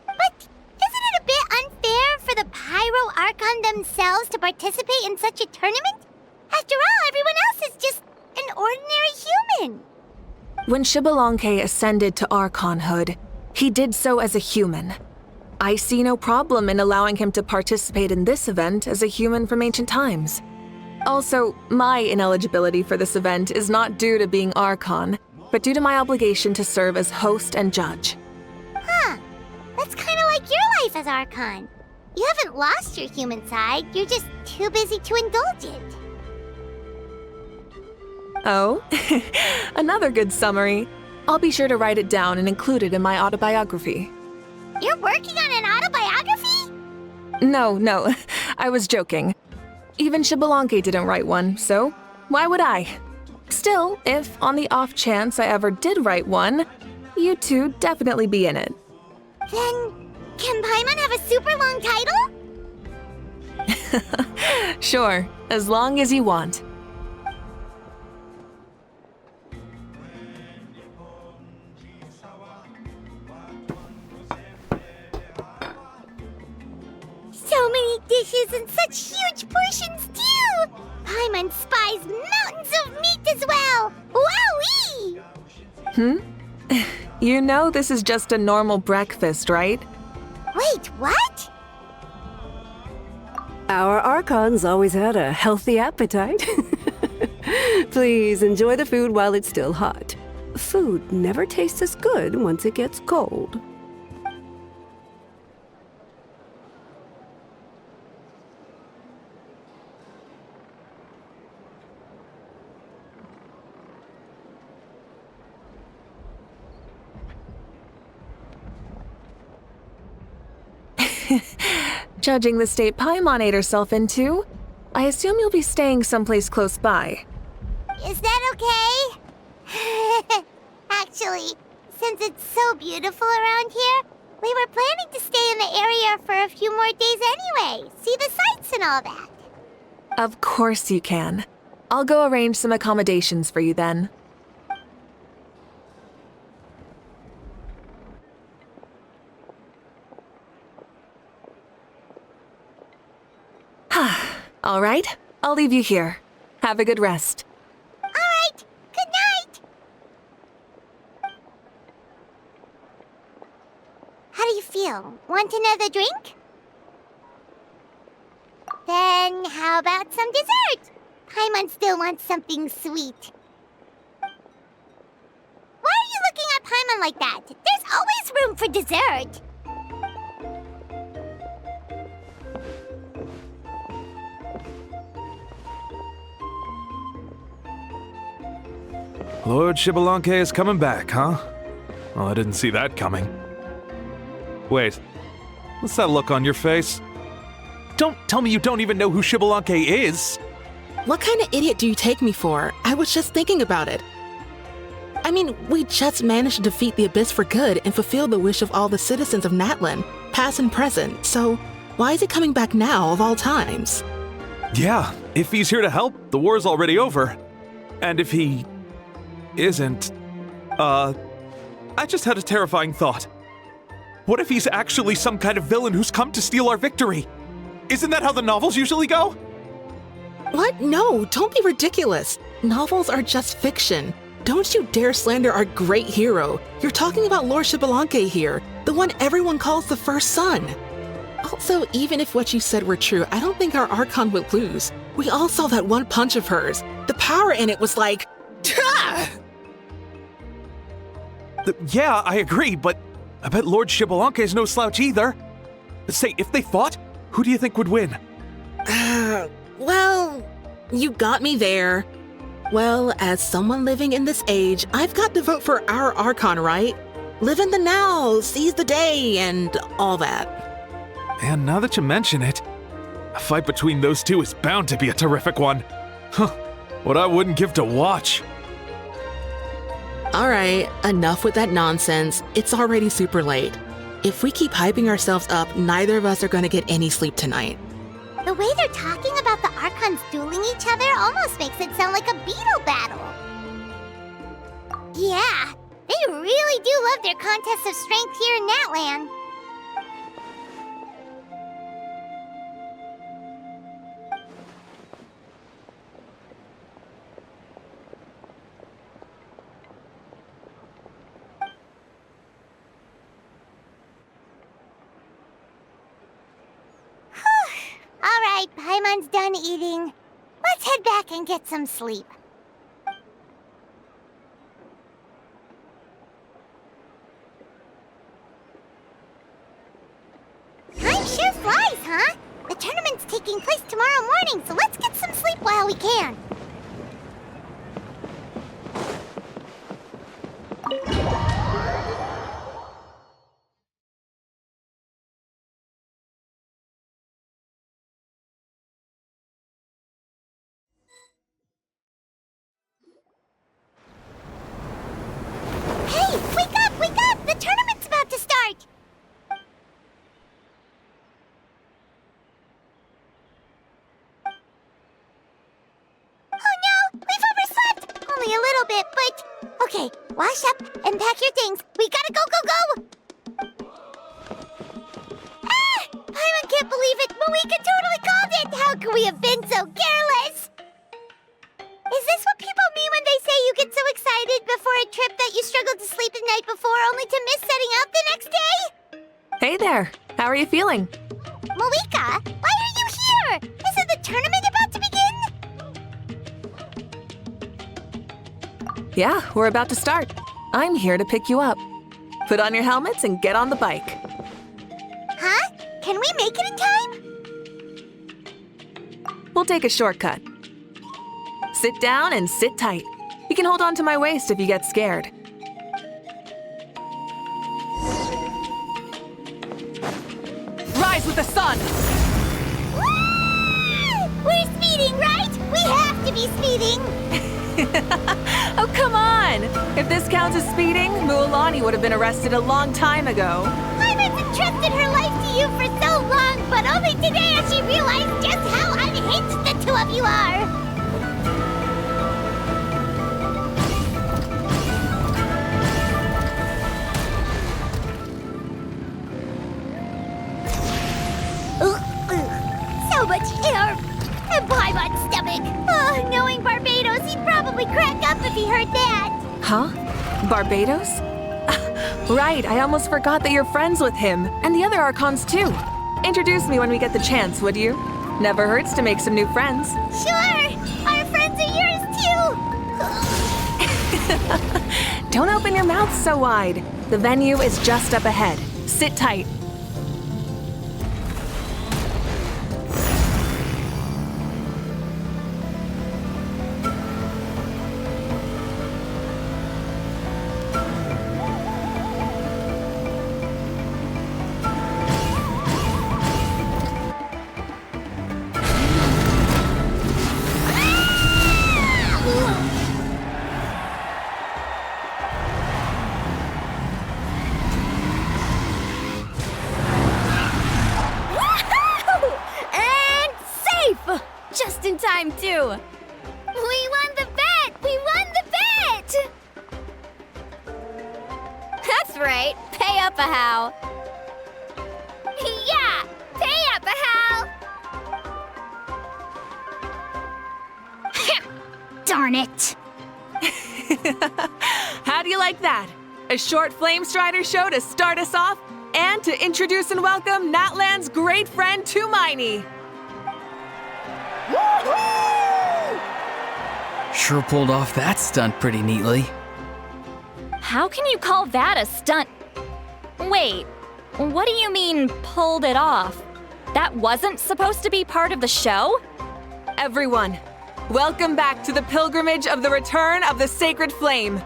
But isn't it a bit unfair for the Pyro Archon themselves to participate in such a tournament? After all, everyone else is just an ordinary human. When Xbalanque ascended to Archonhood, he did so as a human. I see no problem in allowing him to participate in this event as a human from ancient times. Also, my ineligibility for this event is not due to being Archon, but due to my obligation to serve as host and judge. Huh. That's kind of like your life as Archon. You haven't lost your human side, you're just too busy to indulge it. Oh, another good summary. I'll be sure to write it down and include it in my autobiography. You're working on an autobiography? No, I was joking. Even Xbalanque didn't write one, so why would I? Still, if on the off chance I ever did write one, you two definitely be in it. Then, can Paimon have a super long title? Sure, as long as you want. So many dishes and such huge portions, too! Paimon spies mountains of meat as well! Wowee! You know this is just a normal breakfast, right? Wait, what? Our Archons always had a healthy appetite. Please enjoy the food while it's still hot. Food never tastes as good once it gets cold. Judging the state Paimon ate herself into, I assume you'll be staying someplace close by. Is that okay? Actually, since it's so beautiful around here, we were planning to stay in the area for a few more days anyway. See the sights and all that. Of course you can. I'll go arrange some accommodations for you then. All right, I'll leave you here. Have a good rest. All right, good night. How do you feel? Want another drink? Then how about some dessert? Paimon still wants something sweet. Why are you looking at Paimon like that? There's always room for dessert. Lord Xbalanque is coming back, huh? Well, I didn't see that coming. Wait, what's that look on your face? Don't tell me you don't even know who Xbalanque is! What kind of idiot do you take me for? I was just thinking about it. I mean, we just managed to defeat the Abyss for good and fulfill the wish of all the citizens of Natlan, past and present, so why is he coming back now of all times? Yeah, if he's here to help, the war's already over. And if he isn't, I just had a terrifying thought. What if he's actually some kind of villain who's come to steal our victory? Isn't that how the novels usually go? What? No, don't be ridiculous. Novels are just fiction. Don't you dare slander our great hero. You're talking about Lord Xbalanque here, the one everyone calls the first son. Also, even if what you said were true, I don't think our archon would lose. We all saw that one punch of hers. The power in it was like, Tah! Yeah, I agree, but I bet Lord Xbalanque is no slouch either. Say, if they fought, who do you think would win? Well, you got me there. Well, as someone living in this age, I've got to vote for our archon, right? Live in the now, seize the day, and all that. And now that you mention it, a fight between those two is bound to be a terrific one. Huh, what I wouldn't give to watch. All right, enough with that nonsense. It's already super late. If we keep hyping ourselves up, neither of us are going to get any sleep tonight. The way they're talking about the archons dueling each other almost makes it sound like a beetle battle. Yeah, they really do love their contests of strength here in Natlan. Alright, Paimon's done eating. Let's head back and get some sleep. Time sure flies, huh? The tournament's taking place tomorrow morning, so let's get some sleep while we can. Hey, wake up, wake up! The tournament's about to start! Oh no, we've overslept! Only a little bit, but... Okay, wash up and pack your things. We gotta go, go, go! Ah! I can't believe it! MAVUIKA totally called it! How could we have been so careless? Is this what people mean when they say you get so excited before a trip that you struggled to sleep the night before only to miss setting out the next day? Hey there. How are you feeling? MAVUIKA, why are you here? Isn't the tournament about to begin? Yeah, we're about to start. I'm here to pick you up. Put on your helmets and get on the bike. Huh? Can we make it in time? We'll take a shortcut. Sit down and sit tight. You can hold on to my waist if you get scared. Rise with the sun! We're speeding, right? We have to be speeding! Oh, come on! If this counts as speeding, Mualani would have been arrested a long time ago. I've entrusted her life to you for so long, but only today has she realized just how unhinged the two of you are! So much air! And Paimon's stomach! Oh, knowing Barbados, he'd probably crack up if he heard that! Huh? Barbados? Right, I almost forgot that you're friends with him, and the other Archons too. Introduce me when we get the chance, would you? Never hurts to make some new friends. Sure! Our friends are yours too! Don't open your mouth so wide. The venue is just up ahead. Sit tight. time, too! We won the bet! We won the bet! That's right. Pay up a how. Yeah! Pay up a how! Darn it! How do you like that? A short Flame Strider show to start us off, and to introduce and welcome Natlan's great friend Tumaini. Sure pulled off that stunt pretty neatly. How can you call that a stunt? Wait, what do you mean, pulled it off? That wasn't supposed to be part of the show? Everyone, welcome back to the pilgrimage of the return of the sacred flame.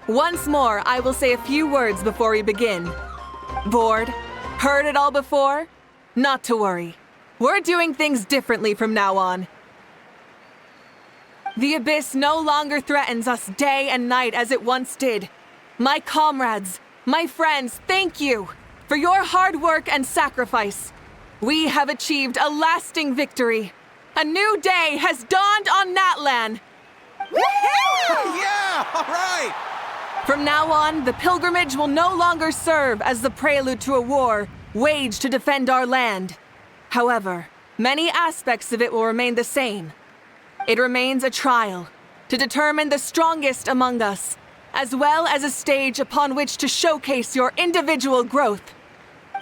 Once more, I will say a few words before we begin. Bored? Heard it all before? Not to worry. We're doing things differently from now on. The abyss no longer threatens us day and night as it once did. My comrades, my friends, thank you for your hard work and sacrifice. We have achieved a lasting victory. A new day has dawned on Natlan. Yeah, all right! From now on, the pilgrimage will no longer serve as the prelude to a war waged to defend our land. However, many aspects of it will remain the same. It remains a trial to determine the strongest among us, as well as a stage upon which to showcase your individual growth.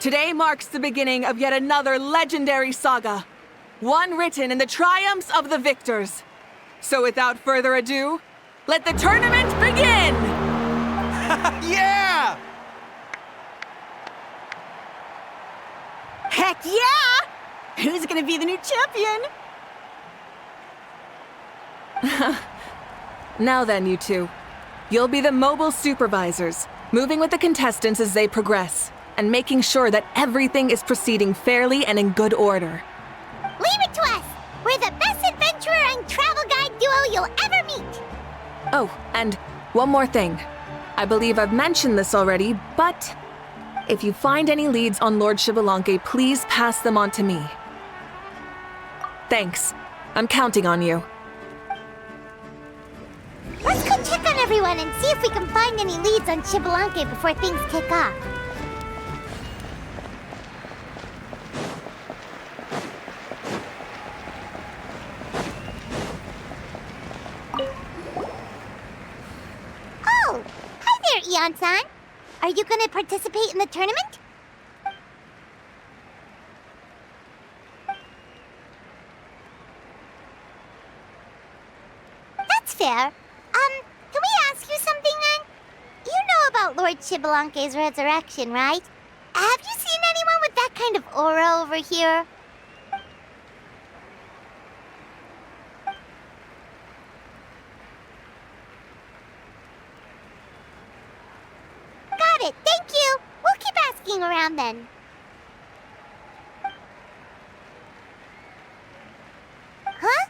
Today marks the beginning of yet another legendary saga, one written in the triumphs of the victors. So without further ado, let the tournament begin! Yeah! Heck yeah! Who's gonna be the new champion? Now then, you two. You'll be the mobile supervisors, moving with the contestants as they progress, and making sure that everything is proceeding fairly and in good order. Leave it to us! We're the best adventurer and travel guide duo you'll ever meet! Oh, and one more thing. I believe I've mentioned this already, but if you find any leads on Lord Xbalanque, please pass them on to me. Thanks. I'm counting on you. Let's go check on everyone and see if we can find any leads on Xbalanque before things kick off. Oh! Hi there, Eon-san! Are you gonna participate in the tournament? That's fair. Can we ask you something then? You know about Lord Xbalanque's resurrection, right? Have you seen anyone with that kind of aura over here? Got it, thank you! We'll keep asking around then. Huh?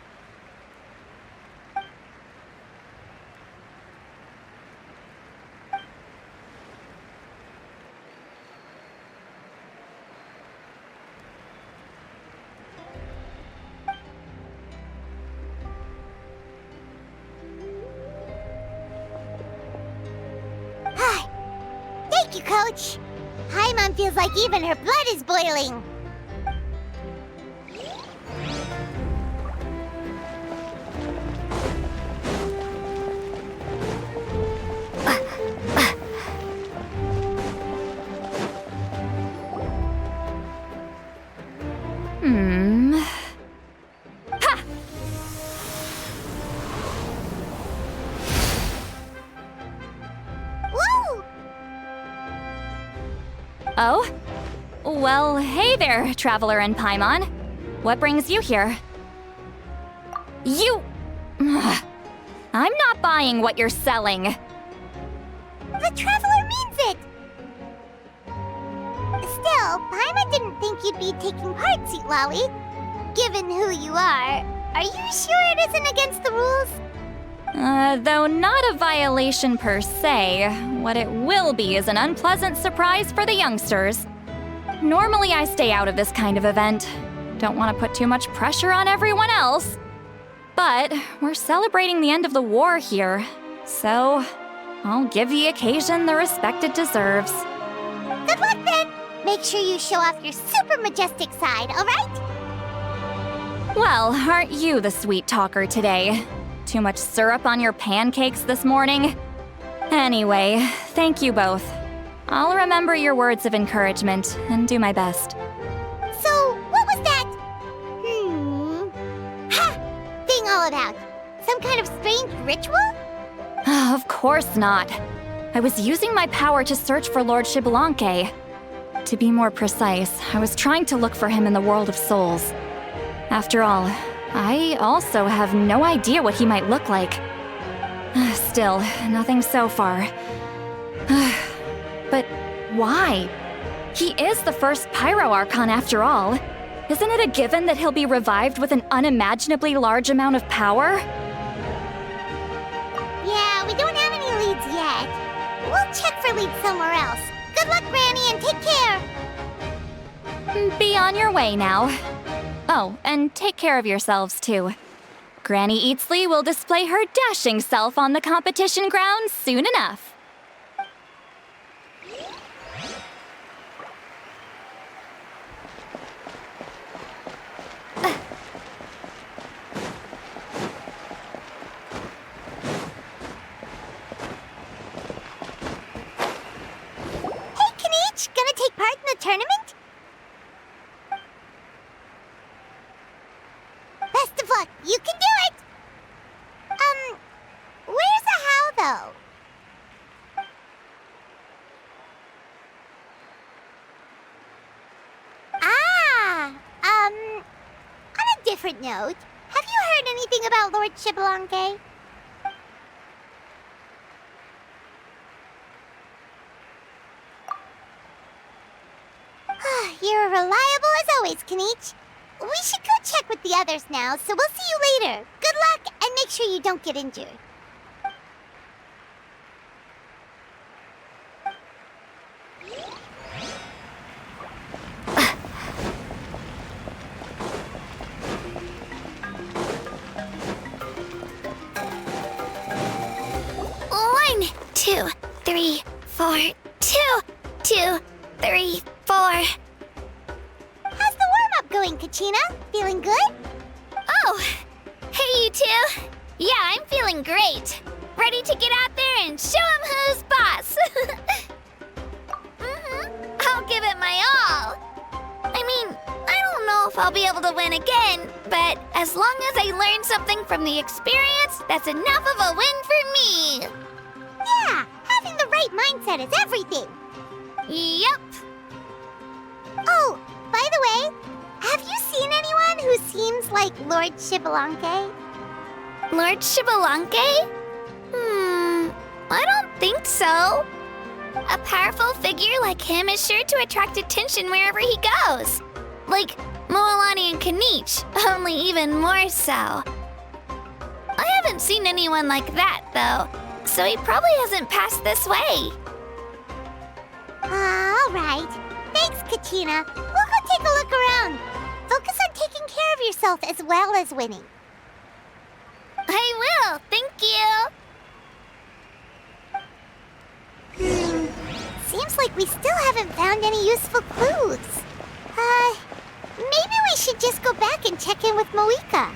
Thank you, Coach. Paimon feels like even her blood is boiling. Oh? Well, hey there, Traveler and Paimon. What brings you here? You... I'm not buying what you're selling. The Traveler means it! Still, Paimon didn't think you'd be taking part, Sweet Lolly. Given who you are you sure it isn't against the rules? Though not a violation per se, what it will be is an unpleasant surprise for the youngsters. Normally I stay out of this kind of event. Don't want to put too much pressure on everyone else. But we're celebrating the end of the war here, so I'll give the occasion the respect it deserves. Good luck then! Make sure you show off your super majestic side, alright? Well, aren't you the sweet talker today? Too much syrup on your pancakes this morning? Anyway, thank you both. I'll remember your words of encouragement and do my best. So, what was that? Thing all about? Some kind of strange ritual? Of course not. I was using my power to search for Lord Xbalanque. To be more precise, I was trying to look for him in the world of souls. After all, I also have no idea what he might look like. Still, nothing so far. But why? He is the first Pyro Archon after all. Isn't it a given that he'll be revived with an unimaginably large amount of power? Yeah, we don't have any leads yet. We'll check for leads somewhere else. Good luck, Granny, and take care! Be on your way now. Oh, and take care of yourselves too. Granny Eatsley will display her dashing self on the competition grounds soon enough. Gonna take part in the tournament? Best of luck, you can do it! Where's the how, though? On a different note, have you heard anything about Lord Xbalanque? You're reliable as always, Kanichi. We should go check with the others now, so we'll see you later. Good luck, and make sure you don't get injured. One, 2, 3, 4, 2, 2, 3, 4. How's the warm-up going, Kachina? Feeling good? Oh, hey you two. Yeah, I'm feeling great. Ready to get out there and show 'em who's boss. I'll give it my all. I mean, I don't know if I'll be able to win again, but as long as I learn something from the experience, that's enough of a win for me. Yeah, having the right mindset is everything. Yep. Oh, by the way, have you seen anyone who seems like Lord Xbalanque? Lord Xbalanque? I don't think so. A powerful figure like him is sure to attract attention wherever he goes. Like Moalani and Kanichi, only even more so. I haven't seen anyone like that, though, so he probably hasn't passed this way. All right. Thanks, Kachina. We'll go take a look around. Focus on taking care of yourself as well as winning. I will, thank you. Seems like we still haven't found any useful clues. Maybe we should just go back and check in with MAVUIKA.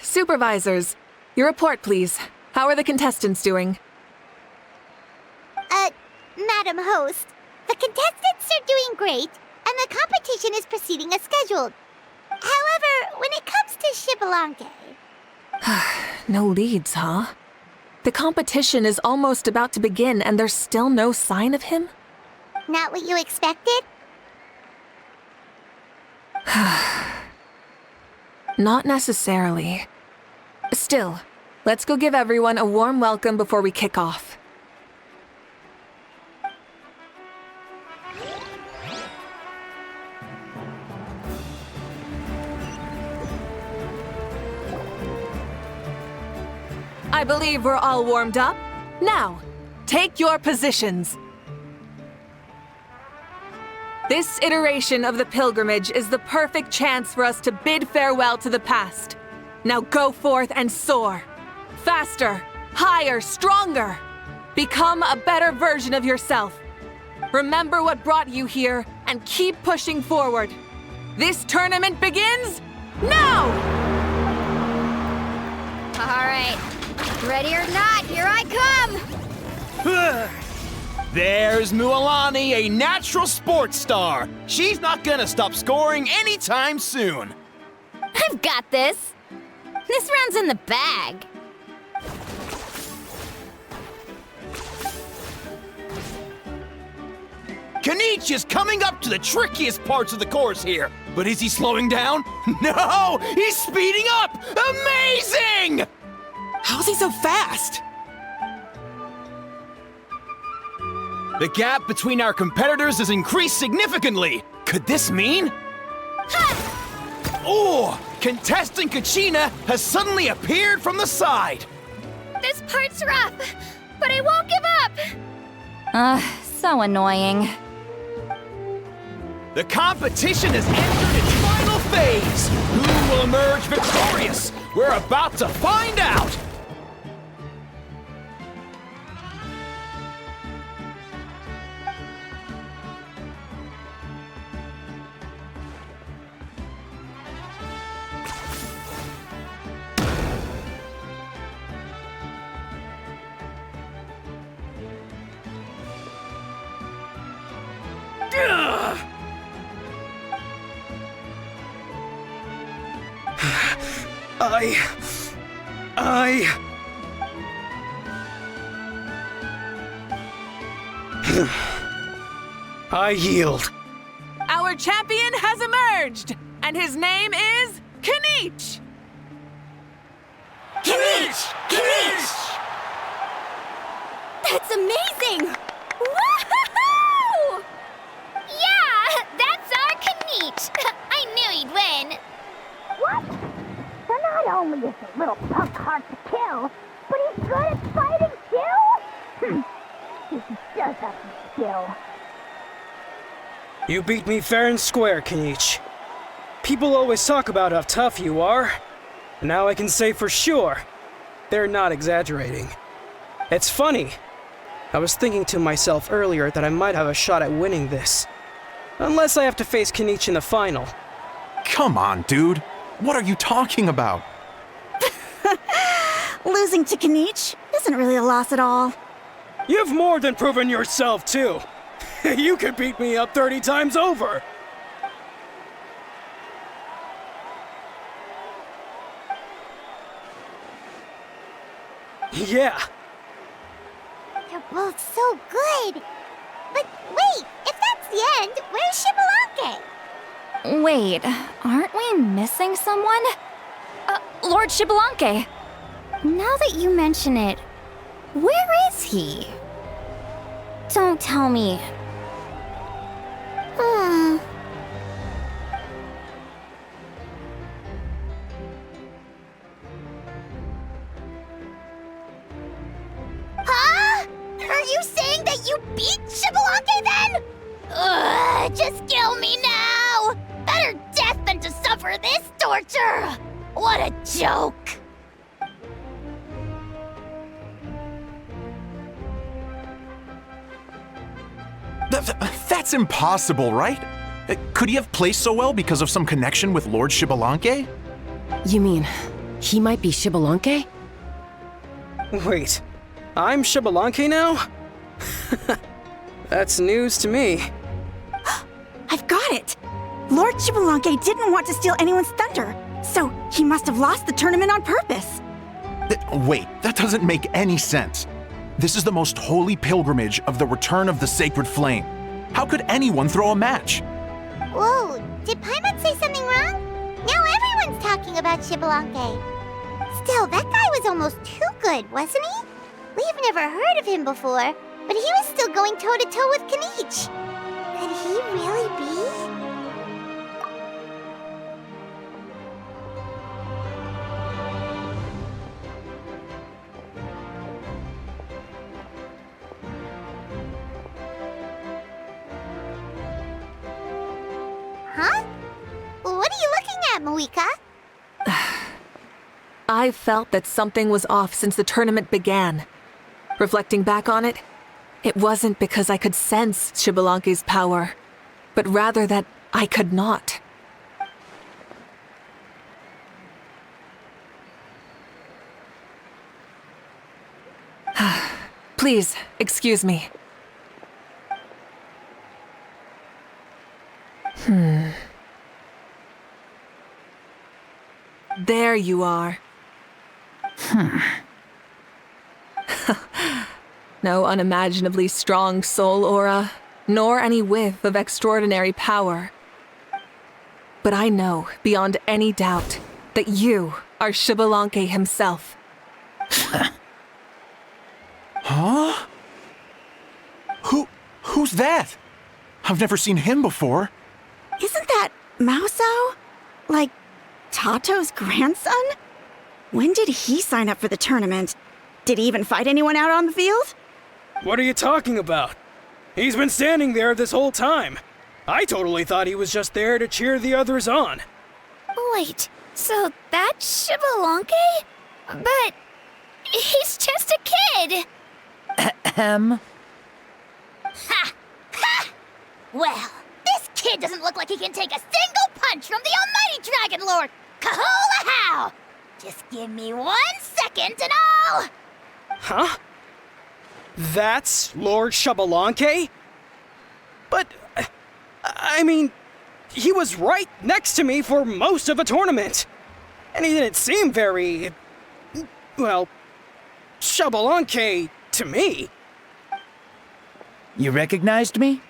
Supervisors, your report, please. How are the contestants doing? Madam Host, the contestants are doing great, and the competition is proceeding as scheduled. However, when it comes to Xbalanque... No leads, huh? The competition is almost about to begin, and there's still no sign of him? Not what you expected? Not necessarily. Still, let's go give everyone a warm welcome before we kick off. I believe we're all warmed up. Now, take your positions. This iteration of the pilgrimage is the perfect chance for us to bid farewell to the past. Now go forth and soar. Faster, higher, stronger. Become a better version of yourself. Remember what brought you here and keep pushing forward. This tournament begins now! All right. Ready or not, here I come! There's Mualani, a natural sports star. She's not gonna stop scoring anytime soon. I've got this. This round's in the bag. Kenichi is coming up to the trickiest parts of the course here. But is he slowing down? No! He's speeding up! Amazing! How's he so fast? The gap between our competitors has increased significantly. Could this mean? Oh! Contestant Kachina has suddenly appeared from the side. This part's rough, but I won't give up. So annoying. The competition has entered its final phase. Who will emerge victorious? We're about to find out. I yield. Our champion has emerged, and his name is Kenichi! Kenichi! That's amazing! Woohoo! Yeah, that's our Kenichi. I knew he'd win. What? So not only is the little punk hard to kill, but he's good at fighting too? He does have some skill. You beat me fair and square, Kenichi. People always talk about how tough you are. And now I can say for sure, they're not exaggerating. It's funny. I was thinking to myself earlier that I might have a shot at winning this. Unless I have to face Kenichi in the final. Come on, dude. What are you talking about? Losing to Kenichi isn't really a loss at all. You've more than proven yourself, too. You could beat me up 30 times over. Yeah. They're both so good. But wait, if that's the end, where's Xbalanque? Wait, aren't we missing someone? Lord Xilonen. Now that you mention it, where is he? Don't tell me. Huh? Are you saying that you beat Xbalanque then? Ugh, just kill me now! Better death than to suffer this torture! What a joke! That's impossible, right? Could he have placed so well because of some connection with Lord Xbalanque? You mean, he might be Xilonen? Wait, I'm Xbalanque now? That's news to me. I've got it! Lord Xbalanque didn't want to steal anyone's thunder, so he must have lost the tournament on purpose. Wait, that doesn't make any sense. This is the most holy pilgrimage of the return of the sacred flame. How could anyone throw a match? Whoa, did Paimon say something wrong? Now everyone's talking about Xbalanque. Still, that guy was almost too good, wasn't he? We've never heard of him before, but he was still going toe-to-toe with Kenichi. Could he really be? MAVUIKA? I've felt that something was off since the tournament began. Reflecting back on it, it wasn't because I could sense Xbalanque's power, but rather that I could not. Please, excuse me. There you are. No unimaginably strong soul aura, nor any whiff of extraordinary power. But I know, beyond any doubt, that you are Xbalanque himself. Huh? Who's that? I've never seen him before. Isn't that Mauso? Like, Tato's grandson? When did he sign up for the tournament? Did he even fight anyone out on the field? What are you talking about? He's been standing there this whole time. I totally thought he was just there to cheer the others on. Wait, so that's Xbalanque? But he's just a kid. Ahem. Ha! Ha! Well, this kid doesn't look like he can take a single punch from the almighty Dragon Lord! Kahula how! Just give me 1 second and I'll... Huh? That's Lord Xbalanque? But, I mean, he was right next to me for most of the tournament. And he didn't seem very... well, Xbalanque to me. You recognized me?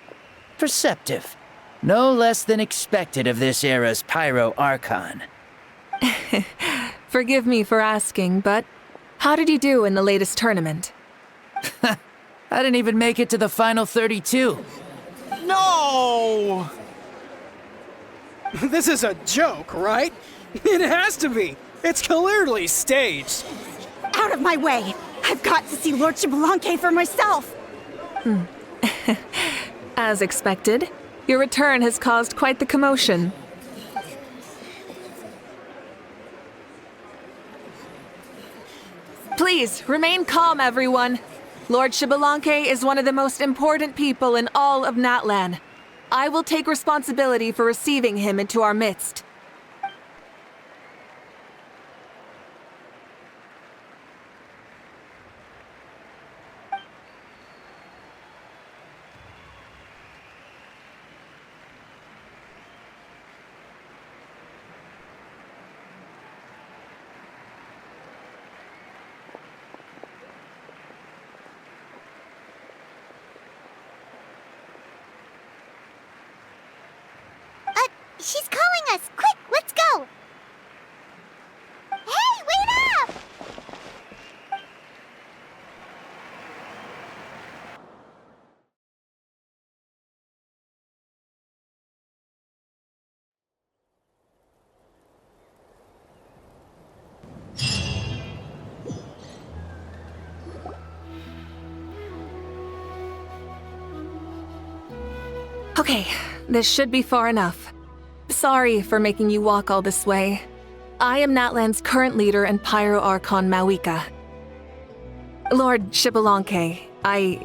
Perceptive. No less than expected of this era's pyro archon. Forgive me for asking, but how did you do in the latest tournament? I didn't even make it to the final 32. No! This is a joke, right? It has to be. It's clearly staged. Out of my way! I've got to see Lord Xbalanque for myself! As expected, your return has caused quite the commotion. Please, remain calm, everyone. Lord Xbalanque is one of the most important people in all of Natlan. I will take responsibility for receiving him into our midst. She's calling us! Quick, let's go! Hey, wait up! Okay, this should be far enough. Sorry for making you walk all this way. I am Natlan's current leader and Pyro Archon MAVUIKA. Lord Xbalanque, I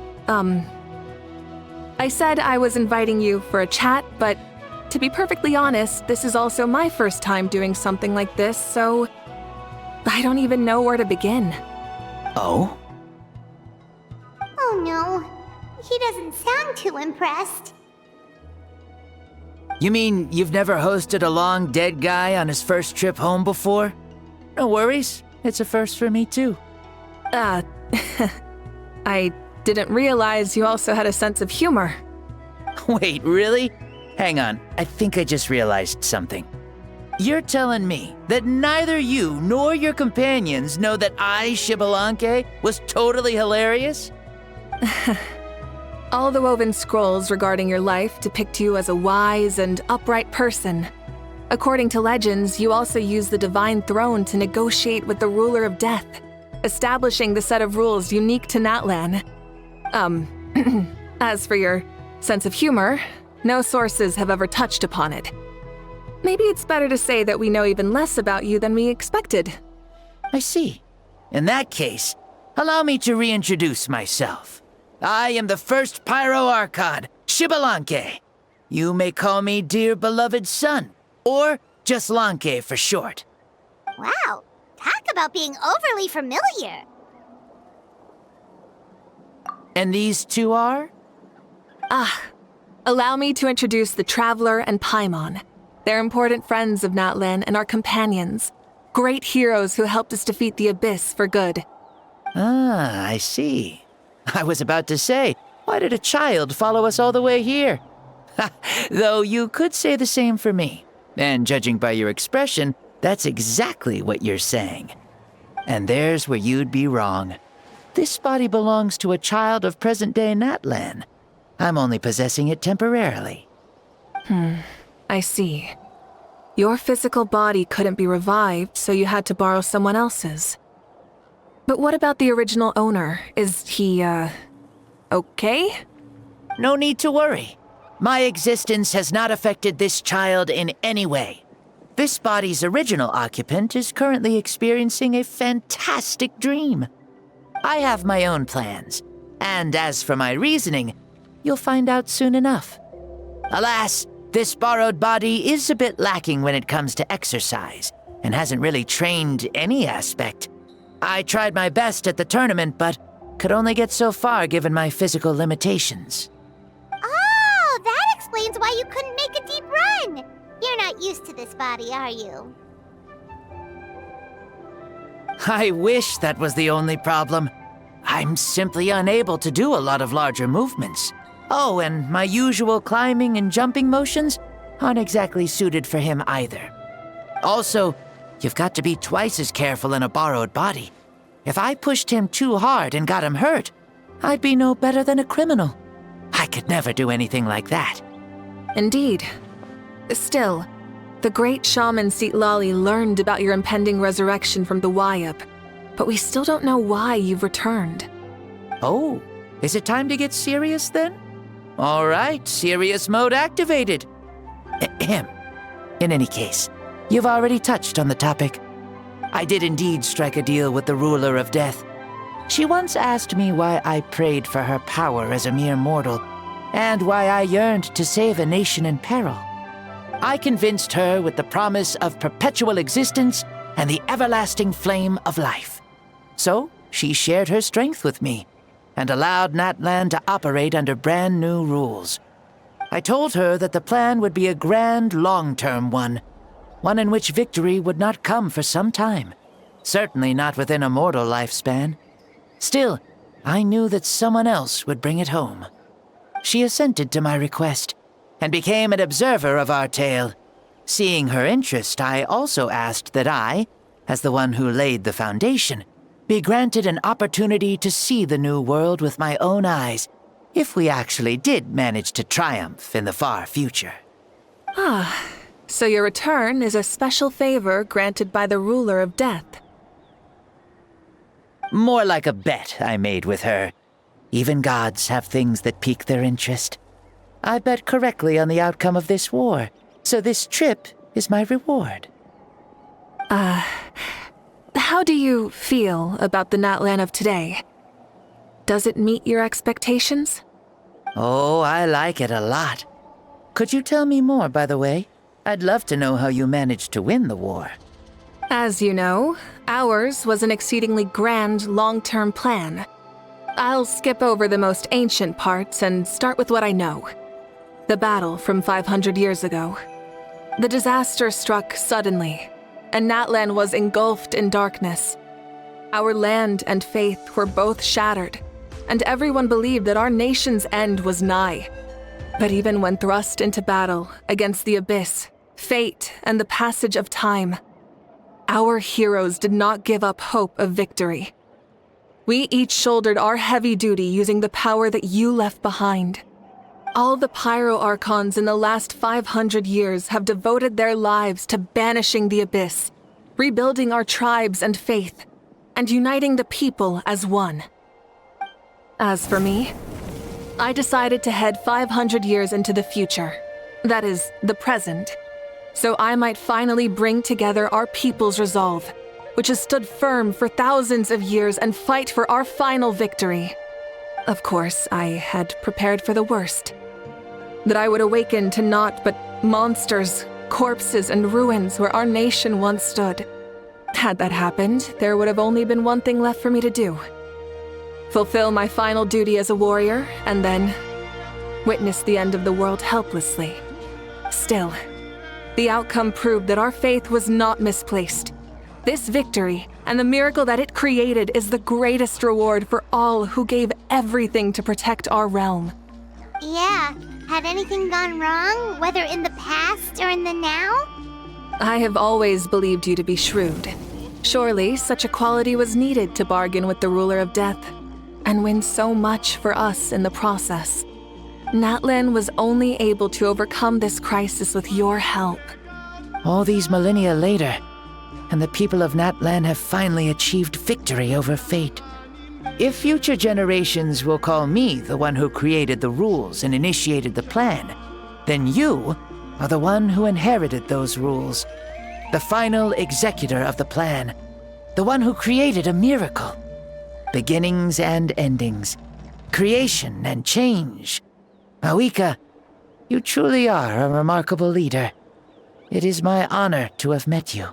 said I was inviting you for a chat, but to be perfectly honest, this is also my first time doing something like this, so I don't even know where to begin. Oh? Oh no, he doesn't sound too impressed. You mean you've never hosted a long dead guy on his first trip home before? No worries, it's a first for me too. I didn't realize you also had a sense of humor. Wait, really? Hang on, I think I just realized something. You're telling me that neither you nor your companions know that I, Xbalanque, was totally hilarious? All the woven scrolls regarding your life depict you as a wise and upright person. According to legends, you also use the divine throne to negotiate with the ruler of death, establishing the set of rules unique to Natlan. As for your sense of humor, no sources have ever touched upon it. maybe it's better to say that we know even less about you than we expected. I see. In that case, allow me to reintroduce myself. I am the first Pyro Archon, Xbalanque. You may call me dear beloved son, or just Lanque for short. Wow, talk about being overly familiar. And these two are? Allow me to introduce the Traveler and Paimon. They're important friends of Natlan and our companions. Great heroes who helped us defeat the Abyss for good. Ah, I see. I was about to say, why did a child follow us all the way here? Though you could say the same for me. And judging by your expression, that's exactly what you're saying. And there's where you'd be wrong. This body belongs to a child of present-day Natlan. I'm only possessing it temporarily. I see. Your physical body couldn't be revived, so you had to borrow someone else's. But what about the original owner? Is he, okay? No need to worry. My existence has not affected this child in any way. This body's original occupant is currently experiencing a fantastic dream. I have my own plans, and as for my reasoning, you'll find out soon enough. Alas, this borrowed body is a bit lacking when it comes to exercise, and hasn't really trained any aspect. I tried my best at the tournament, but could only get so far given my physical limitations. Oh, that explains why you couldn't make a deep run. You're not used to this body, are you? I wish that was the only problem. I'm simply unable to do a lot of larger movements. Oh, and my usual climbing and jumping motions aren't exactly suited for him either. Also, you've got to be twice as careful in a borrowed body. If I pushed him too hard and got him hurt, I'd be no better than a criminal. I could never do anything like that. Indeed. Still, the great shaman Xilonen learned about your impending resurrection from the Wayup, but we still don't know why you've returned. Oh, is it time to get serious then? All right, serious mode activated. Ahem. In any case, you've already touched on the topic. I did indeed strike a deal with the ruler of death. She once asked me why I prayed for her power as a mere mortal, and why I yearned to save a nation in peril. I convinced her with the promise of perpetual existence and the everlasting flame of life. So she shared her strength with me, and allowed Natlan to operate under brand new rules. I told her that the plan would be a grand, long-term one in which victory would not come for some time, certainly not within a mortal lifespan. Still, I knew that someone else would bring it home. She assented to my request, and became an observer of our tale. Seeing her interest, I also asked that I, as the one who laid the foundation, be granted an opportunity to see the new world with my own eyes, if we actually did manage to triumph in the far future. So your return is a special favor granted by the ruler of death. More like a bet I made with her. Even gods have things that pique their interest. I bet correctly on the outcome of this war, so this trip is my reward. How do you feel about the Natlan of today? Does it meet your expectations? Oh, I like it a lot. Could you tell me more, by the way? I'd love to know how you managed to win the war. As you know, ours was an exceedingly grand, long-term plan. I'll skip over the most ancient parts and start with what I know. The battle from 500 years ago. The disaster struck suddenly, and Natlan was engulfed in darkness. Our land and faith were both shattered, and everyone believed that our nation's end was nigh. But even when thrust into battle against the Abyss, fate, and the passage of time, our heroes did not give up hope of victory. We each shouldered our heavy duty using the power that you left behind. All the Pyro Archons in the last 500 years have devoted their lives to banishing the Abyss, rebuilding our tribes and faith, and uniting the people as one. As for me, I decided to head 500 years into the future, that is, the present, so I might finally bring together our people's resolve, which has stood firm for thousands of years, and fight for our final victory. Of course, I had prepared for the worst. That I would awaken to naught but monsters, corpses, and ruins where our nation once stood. Had that happened, there would have only been one thing left for me to do. Fulfill my final duty as a warrior, and then witness the end of the world helplessly. Still, the outcome proved that our faith was not misplaced. This victory, and the miracle that it created, is the greatest reward for all who gave everything to protect our realm. Yeah, had anything gone wrong, whether in the past or in the now? I have always believed you to be shrewd. Surely, such a quality was needed to bargain with the ruler of death, and win so much for us in the process. Natlan was only able to overcome this crisis with your help. All these millennia later, and the people of Natlan have finally achieved victory over fate. If future generations will call me the one who created the rules and initiated the plan, then you are the one who inherited those rules, the final executor of the plan, the one who created a miracle. Beginnings and endings, creation and change. MAVUIKA, you truly are a remarkable leader. It is my honor to have met you.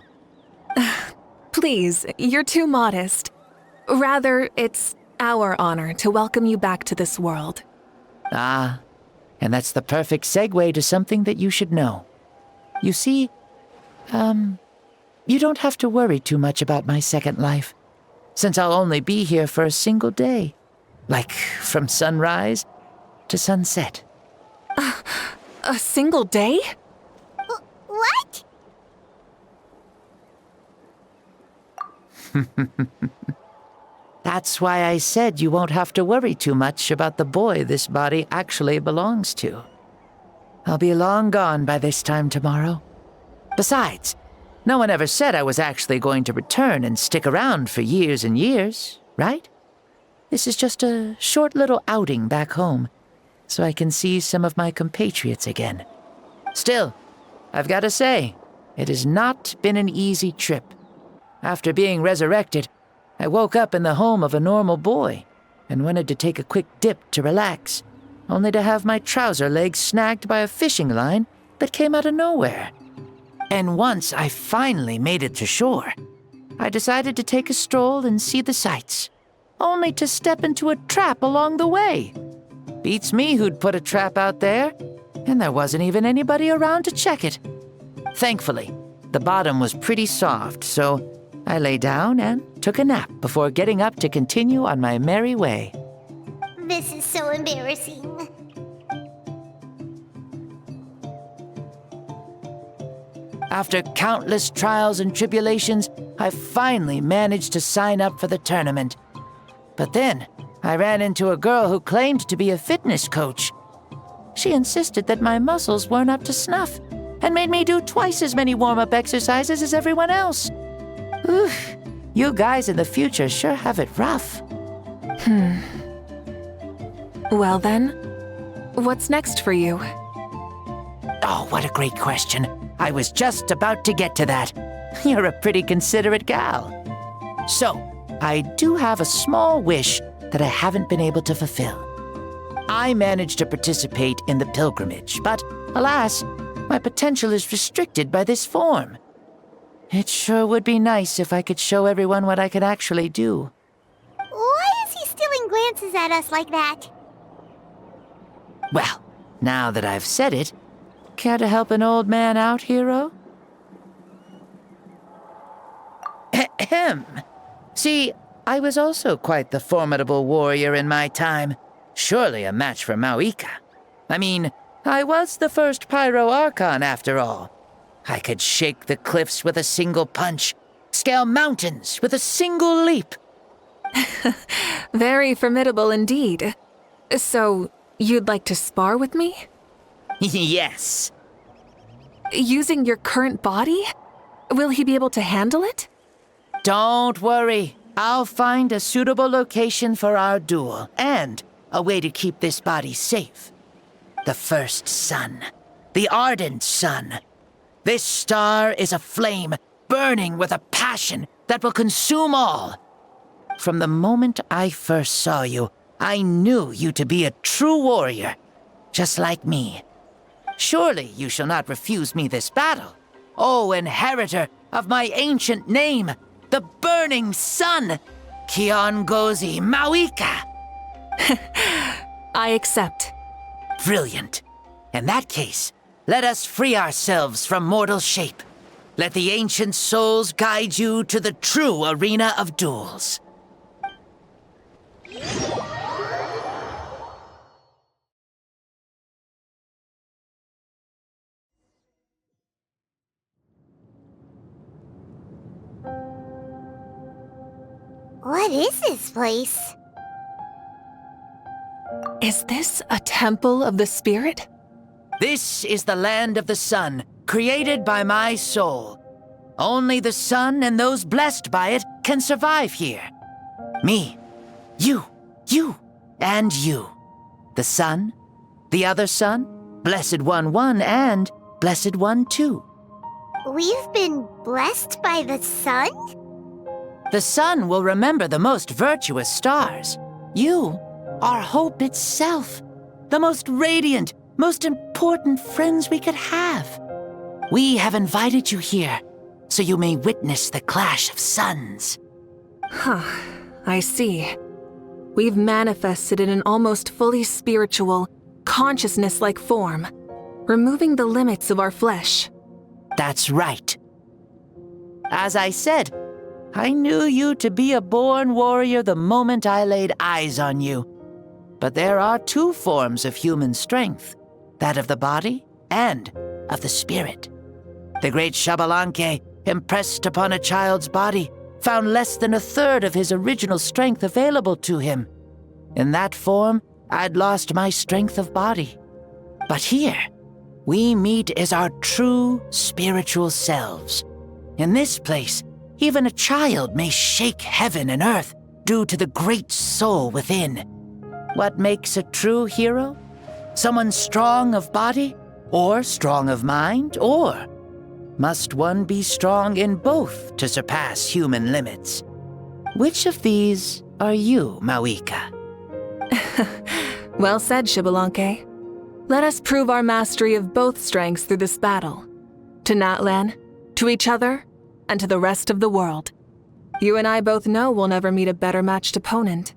Please, you're too modest. Rather, it's our honor to welcome you back to this world. Ah, and that's the perfect segue to something that you should know. You see, you don't have to worry too much about my second life, since I'll only be here for a single day. Like, from sunrise to sunset. A single day? What? That's why I said you won't have to worry too much about the boy this body actually belongs to. I'll be long gone by this time tomorrow. Besides, no one ever said I was actually going to return and stick around for years and years, right? This is just a short little outing back home, so I can see some of my compatriots again. Still, I've got to say, it has not been an easy trip. After being resurrected, I woke up in the home of a normal boy and wanted to take a quick dip to relax, only to have my trouser legs snagged by a fishing line that came out of nowhere. And once I finally made it to shore, I decided to take a stroll and see the sights, only to step into a trap along the way. Beats me who'd put a trap out there, and there wasn't even anybody around to check it. Thankfully, the bottom was pretty soft, so I lay down and took a nap before getting up to continue on my merry way. This is so embarrassing. After countless trials and tribulations, I finally managed to sign up for the tournament. But then, I ran into a girl who claimed to be a fitness coach. She insisted that my muscles weren't up to snuff, and made me do twice as many warm-up exercises as everyone else. Oof, you guys in the future sure have it rough. Well then, what's next for you? Oh, what a great question. I was just about to get to that. You're a pretty considerate gal. So, I do have a small wish that I haven't been able to fulfill. I managed to participate in the pilgrimage, but alas, my potential is restricted by this form. It sure would be nice if I could show everyone what I could actually do. Why is he stealing glances at us like that? Well, now that I've said it, care to help an old man out, hero? Ahem. See, I was also quite the formidable warrior in my time. Surely a match for MAVUIKA. I mean, I was the first pyro archon after all. I could shake the cliffs with a single punch, scale mountains with a single leap. Very formidable indeed. So, you'd like to spar with me? Yes. Using your current body? Will he be able to handle it? Don't worry. I'll find a suitable location for our duel, and a way to keep this body safe. The first sun. The ardent sun. This star is a flame, burning with a passion that will consume all. From the moment I first saw you, I knew you to be a true warrior, just like me. Surely you shall not refuse me this battle, O inheritor of my ancient name, the Burning Sun, Kiongozi MAVUIKA. I accept. Brilliant. In that case, let us free ourselves from mortal shape. Let the ancient souls guide you to the true arena of duels. What is this place? Is this a temple of the spirit? This is the land of the sun, created by my soul. Only the sun and those blessed by it can survive here. Me, you, and you. The sun, the other sun, Blessed One 1, and Blessed One 2. We've been blessed by the sun? The sun will remember the most virtuous stars. You are hope itself, the most radiant, most important friends we could have. We have invited you here, so you may witness the clash of suns. Huh, I see. We've manifested in an almost fully spiritual, consciousness-like form, removing the limits of our flesh. That's right. As I said, I knew you to be a born warrior the moment I laid eyes on you. But there are two forms of human strength, that of the body and of the spirit. The great Xbalanque, impressed upon a child's body, found less than a third of his original strength available to him. In that form, I'd lost my strength of body. But here, we meet as our true spiritual selves. In this place, even a child may shake heaven and earth due to the great soul within. What makes a true hero? Someone strong of body, or strong of mind, or must one be strong in both to surpass human limits? Which of these are you, MAVUIKA? Well said, Xbalanque. Let us prove our mastery of both strengths through this battle. To Natlan, to each other, and to the rest of the world. You and I both know we'll never meet a better matched opponent.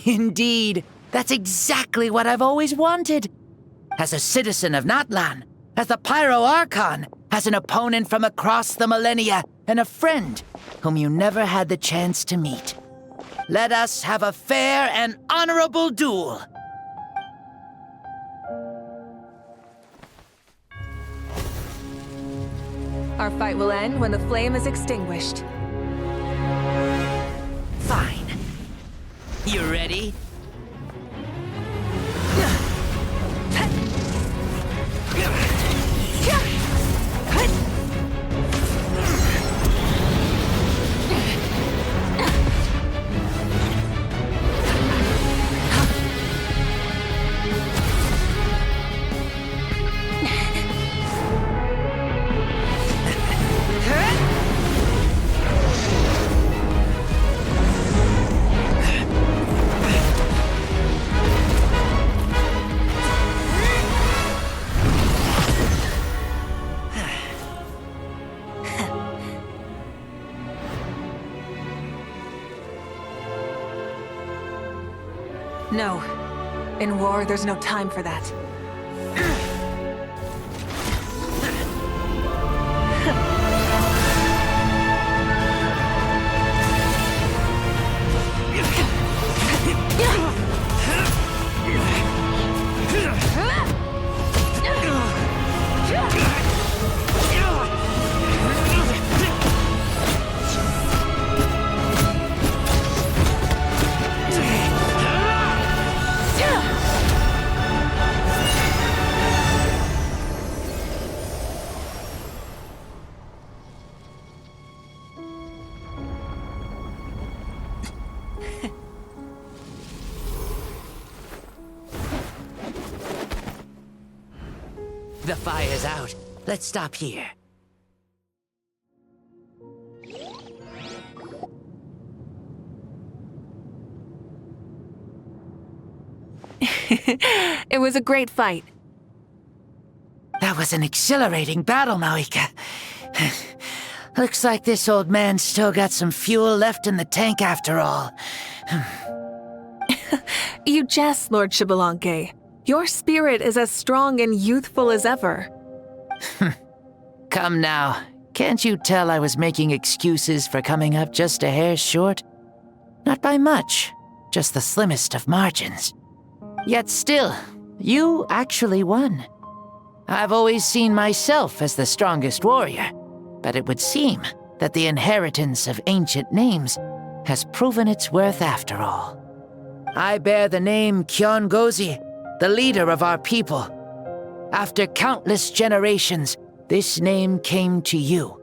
Indeed, that's exactly what I've always wanted. As a citizen of Natlan, as the Pyro Archon, as an opponent from across the millennia, and a friend whom you never had the chance to meet. Let us have a fair and honorable duel. Our fight will end when the flame is extinguished. Fine. You ready? No. In war, there's no time for that. The fire's out. Let's stop here. It was a great fight. That was an exhilarating battle, MAVUIKA. Looks like this old man's still got some fuel left in the tank after all. You jest, Lord Xbalanque. Your spirit is as strong and youthful as ever. Come now, can't you tell I was making excuses for coming up just a hair short? Not by much, just the slimmest of margins. Yet still, you actually won. I've always seen myself as the strongest warrior, but it would seem that the inheritance of ancient names has proven its worth after all. I bear the name Kiongozi, the leader of our people. After countless generations, this name came to you,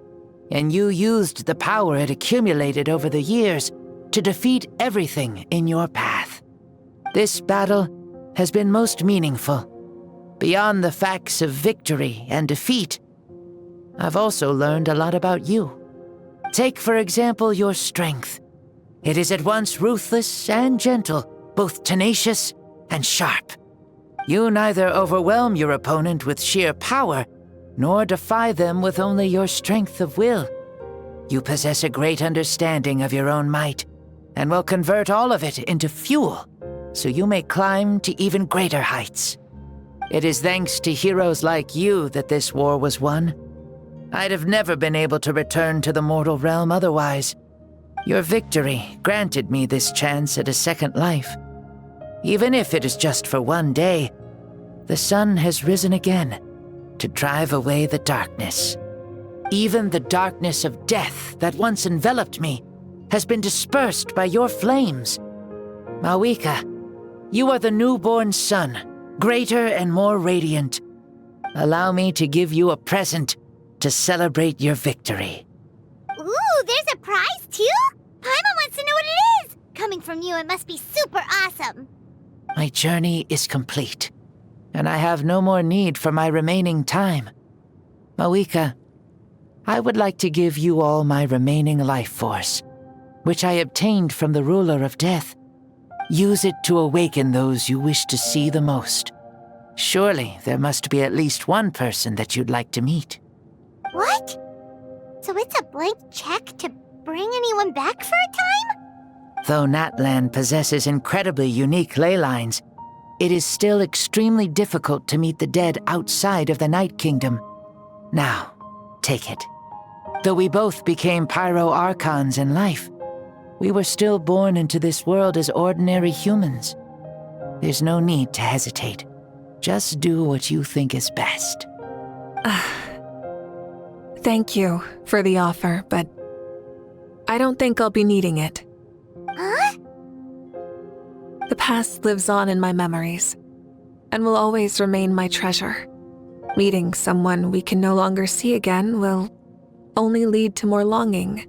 and you used the power it accumulated over the years to defeat everything in your path. This battle has been most meaningful. Beyond the facts of victory and defeat, I've also learned a lot about you. Take, for example, your strength. It is at once ruthless and gentle, both tenacious and sharp. You neither overwhelm your opponent with sheer power, nor defy them with only your strength of will. You possess a great understanding of your own might, and will convert all of it into fuel, so you may climb to even greater heights. It is thanks to heroes like you that this war was won. I'd have never been able to return to the mortal realm otherwise. Your victory granted me this chance at a second life. Even if it is just for one day, the sun has risen again to drive away the darkness. Even the darkness of death that once enveloped me has been dispersed by your flames. MAVUIKA, you are the newborn sun, greater and more radiant. Allow me to give you a present to celebrate your victory. Ooh, there's a prize too? Paimon wants to know what it is! Coming from you, it must be super awesome. My journey is complete, and I have no more need for my remaining time. MAVUIKA, I would like to give you all my remaining life force, which I obtained from the ruler of death. Use it to awaken those you wish to see the most. Surely there must be at least one person that you'd like to meet. What? So it's a blank check to bring anyone back for a time? Though Natlan possesses incredibly unique ley lines, it is still extremely difficult to meet the dead outside of the Night Kingdom. Now, take it. Though we both became pyro-archons in life, we were still born into this world as ordinary humans. There's no need to hesitate. Just do what you think is best. Thank you for the offer, but I don't think I'll be needing it. Huh? The past lives on in my memories, and will always remain my treasure. Meeting someone we can no longer see again will only lead to more longing.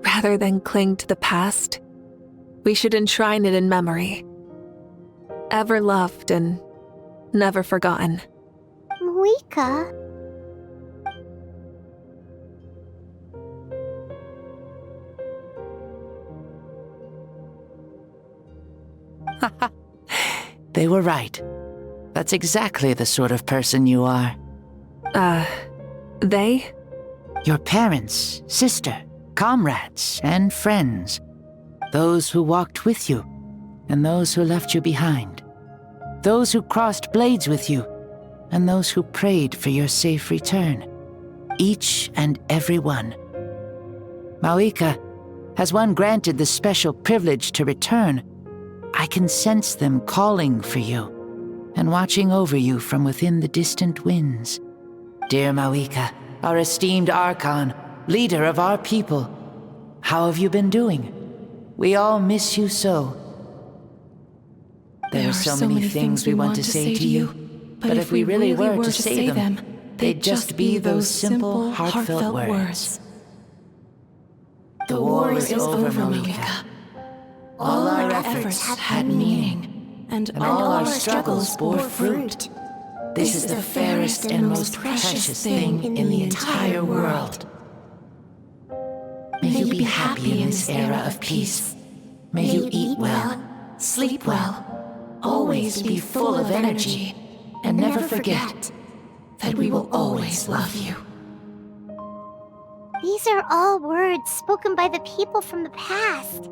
Rather than cling to the past, we should enshrine it in memory. Ever loved and never forgotten. MAVUIKA? They were right. That's exactly the sort of person you are. They? Your parents, sister, comrades, and friends. Those who walked with you, and those who left you behind. Those who crossed blades with you, and those who prayed for your safe return. Each and every one. MAVUIKA, has one granted the special privilege to return, I can sense them calling for you, and watching over you from within the distant winds. Dear MAVUIKA, our esteemed archon, leader of our people, how have you been doing? We all miss you so. There are so many things we want to say to you, but if we really were to say them, they'd just be those simple, heartfelt words. The war is over, MAVUIKA. All our efforts had meaning, and all our struggles bore fruit. This is the fairest and most precious thing in the entire world. May you be happy in this era of peace. May you eat well, sleep well, always be full of energy, and never forget that we will always love you. These are all words spoken by the people from the past.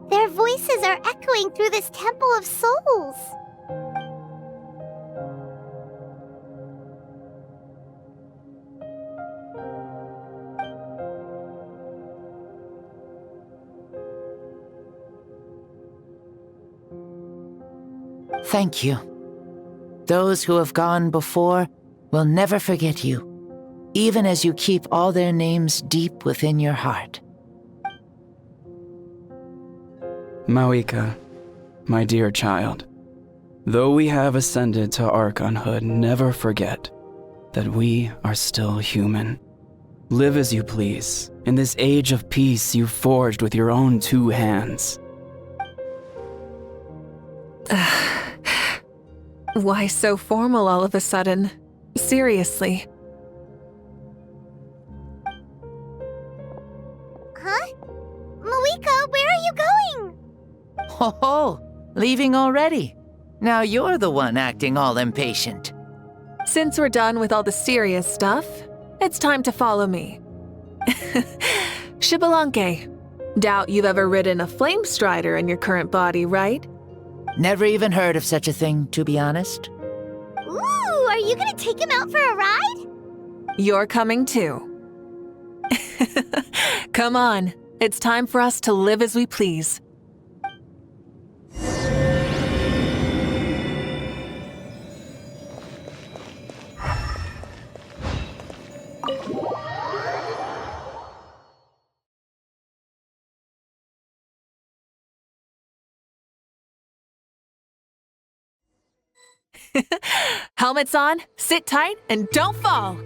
Their voices are echoing through this Temple of Souls. Thank you. Those who have gone before will never forget you, even as you keep all their names deep within your heart. MAVUIKA, my dear child, though we have ascended to archonhood, never forget that we are still human. Live as you please, in this age of peace you forged with your own 2 hands. Why so formal all of a sudden? Seriously. Huh? MAVUIKA, where are you going? Ho-ho! Leaving already? Now you're the one acting all impatient. Since we're done with all the serious stuff, it's time to follow me. Xbalanque. Doubt you've ever ridden a flame strider in your current body, right? Never even heard of such a thing, to be honest. Ooh, are you gonna take him out for a ride? You're coming too. Come on, it's time for us to live as we please. Helmets on, sit tight, and don't fall!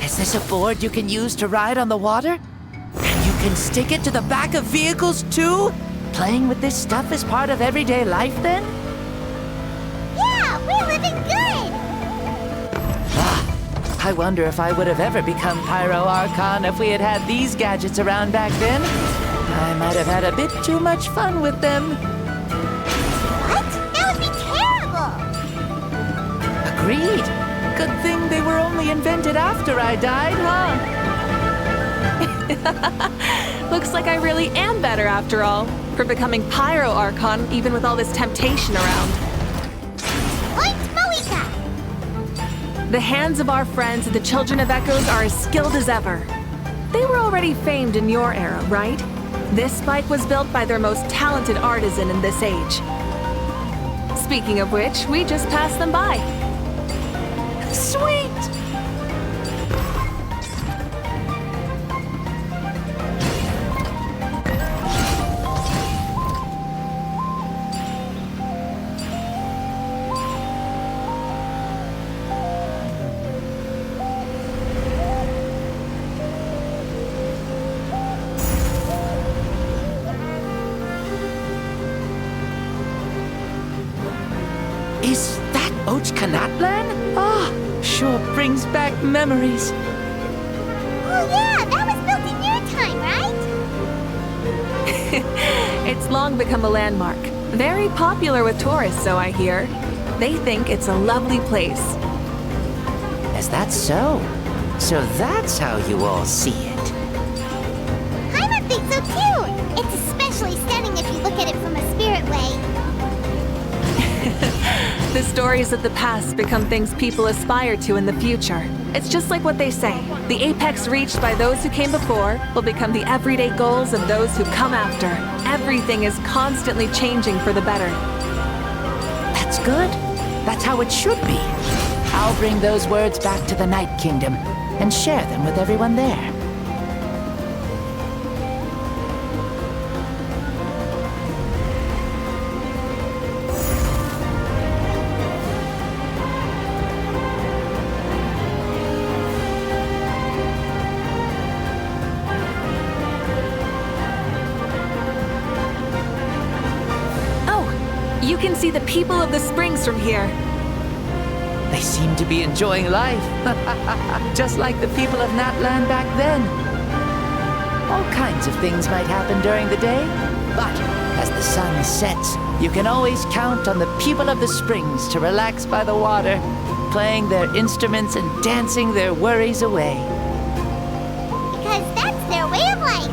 Is this a board you can use to ride on the water? And you can stick it to the back of vehicles too? Playing with this stuff is part of everyday life then? Yeah, we're living good! I wonder if I would have ever become Pyro Archon if we had had these gadgets around back then. I might have had a bit too much fun with them. Agreed. Good thing they were only invented after I died, huh? Looks like I really am better after all, for becoming Pyro Archon even with all this temptation around. Point MAVUIKA! The hands of our friends at the Children of Echoes are as skilled as ever. They were already famed in your era, right? This spike was built by their most talented artisan in this age. Speaking of which, we just passed them by. Sweet! Is that Natlan? Ah, sure brings back memories. Oh yeah, that was built in your time, right? It's long become a landmark. Very popular with tourists, so I hear. They think it's a lovely place. Is that so? So that's how you all see it. I think so too! It's especially stunning if you look at it from a spirit way. The stories of the past become things people aspire to in the future. It's just like what they say. The apex reached by those who came before will become the everyday goals of those who come after. Everything is constantly changing for the better. That's good. That's how it should be. I'll bring those words back to the Night Kingdom and share them with everyone there. You can see the people of the springs from here. They seem to be enjoying life. Just like the people of Natlan back then. All kinds of things might happen during the day, but as the sun sets, you can always count on the people of the springs to relax by the water, playing their instruments and dancing their worries away. Because that's their way of life.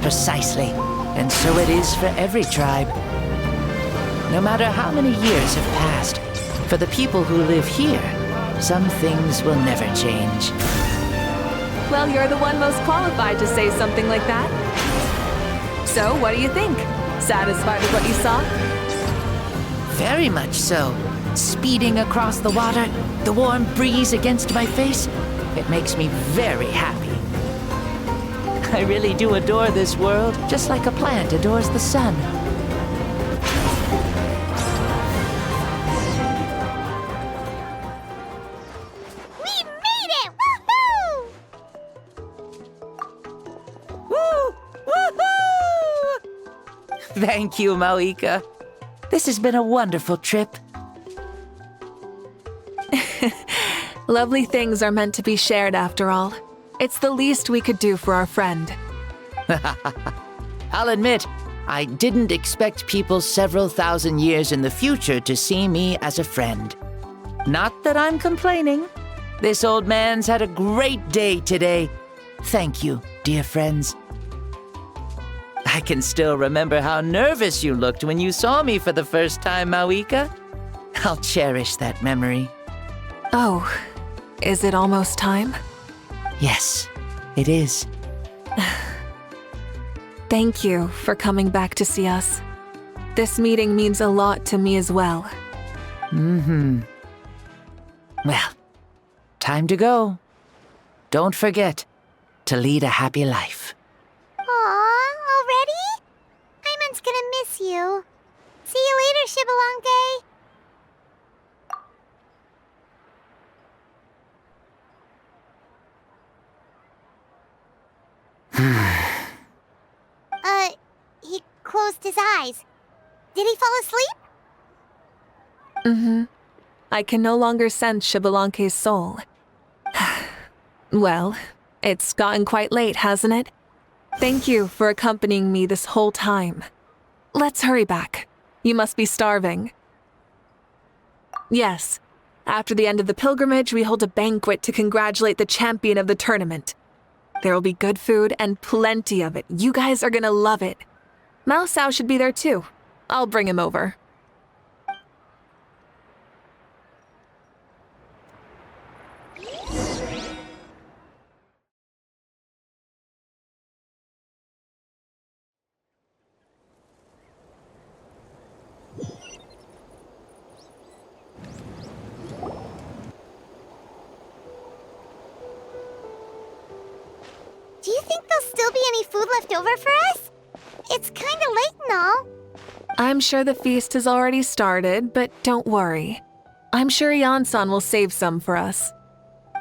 Precisely. And so it is for every tribe. No matter how many years have passed, for the people who live here, some things will never change. Well, you're the one most qualified to say something like that. So, what do you think? Satisfied with what you saw? Very much so. Speeding across the water, the warm breeze against my face, it makes me very happy. I really do adore this world, just like a plant adores the sun. We made it! Woohoo! Woo! Woohoo! Thank you, MAVUIKA. This has been a wonderful trip. Lovely things are meant to be shared after all. It's the least we could do for our friend. I'll admit, I didn't expect people several thousand years in the future to see me as a friend. Not that I'm complaining. This old man's had a great day today. Thank you, dear friends. I can still remember how nervous you looked when you saw me for the first time, MAVUIKA. I'll cherish that memory. Oh, is it almost time? Yes, it is. Thank you for coming back to see us. This meeting means a lot to me as well. Well, time to go. Don't forget to lead a happy life. Aw, already? Iman's gonna miss you. See you later, Xibalanque. He closed his eyes. Did he fall asleep? I can no longer sense Xibalanque's soul. Well, it's gotten quite late, hasn't it? Thank you for accompanying me this whole time. Let's hurry back. You must be starving. Yes. After the end of the pilgrimage, we hold a banquet to congratulate the champion of the tournament. There will be good food and plenty of it. You guys are gonna love it. Mao Sao should be there too. I'll bring him over. Do you think there'll still be any food left over for us? It's kinda late and all. I'm sure the feast has already started, but don't worry. I'm sure Yansan will save some for us.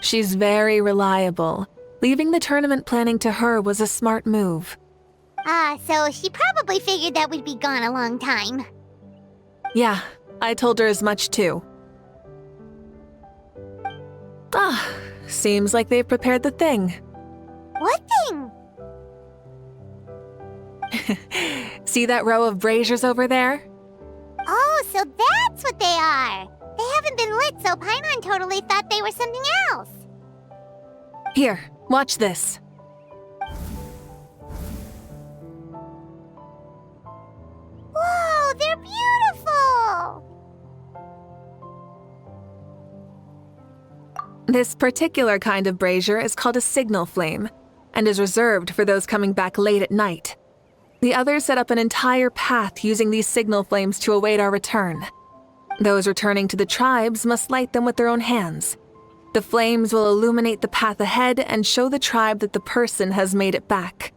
She's very reliable. Leaving the tournament planning to her was a smart move. So she probably figured that we'd be gone a long time. Yeah, I told her as much too. Seems like they've prepared the thing. What thing? See that row of braziers over there? Oh, so that's what they are. They haven't been lit, so Paimon totally thought they were something else. Here, watch this. Whoa, they're beautiful! This particular kind of brazier is called a signal flame, and is reserved for those coming back late at night. The others set up an entire path using these signal flames to await our return. Those returning to the tribes must light them with their own hands. The flames will illuminate the path ahead and show the tribe that the person has made it back.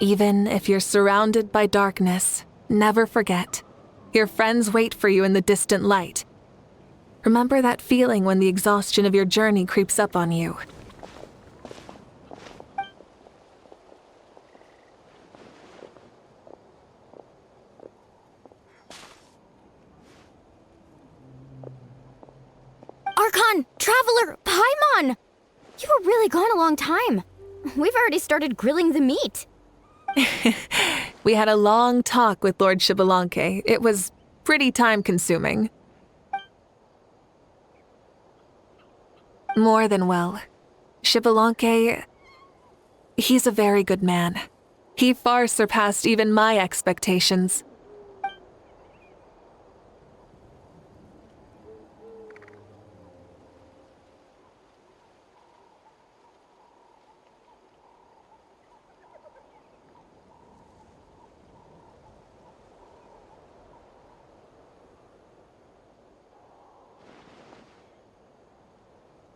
Even if you're surrounded by darkness, never forget. Your friends wait for you in the distant light. Remember that feeling when the exhaustion of your journey creeps up on you. Archon, Traveler, Paimon! You were really gone a long time. We've already started grilling the meat. We had a long talk with Lord Xbalanque. It was pretty time-consuming. More than well. Xbalanque, he's a very good man. He far surpassed even my expectations.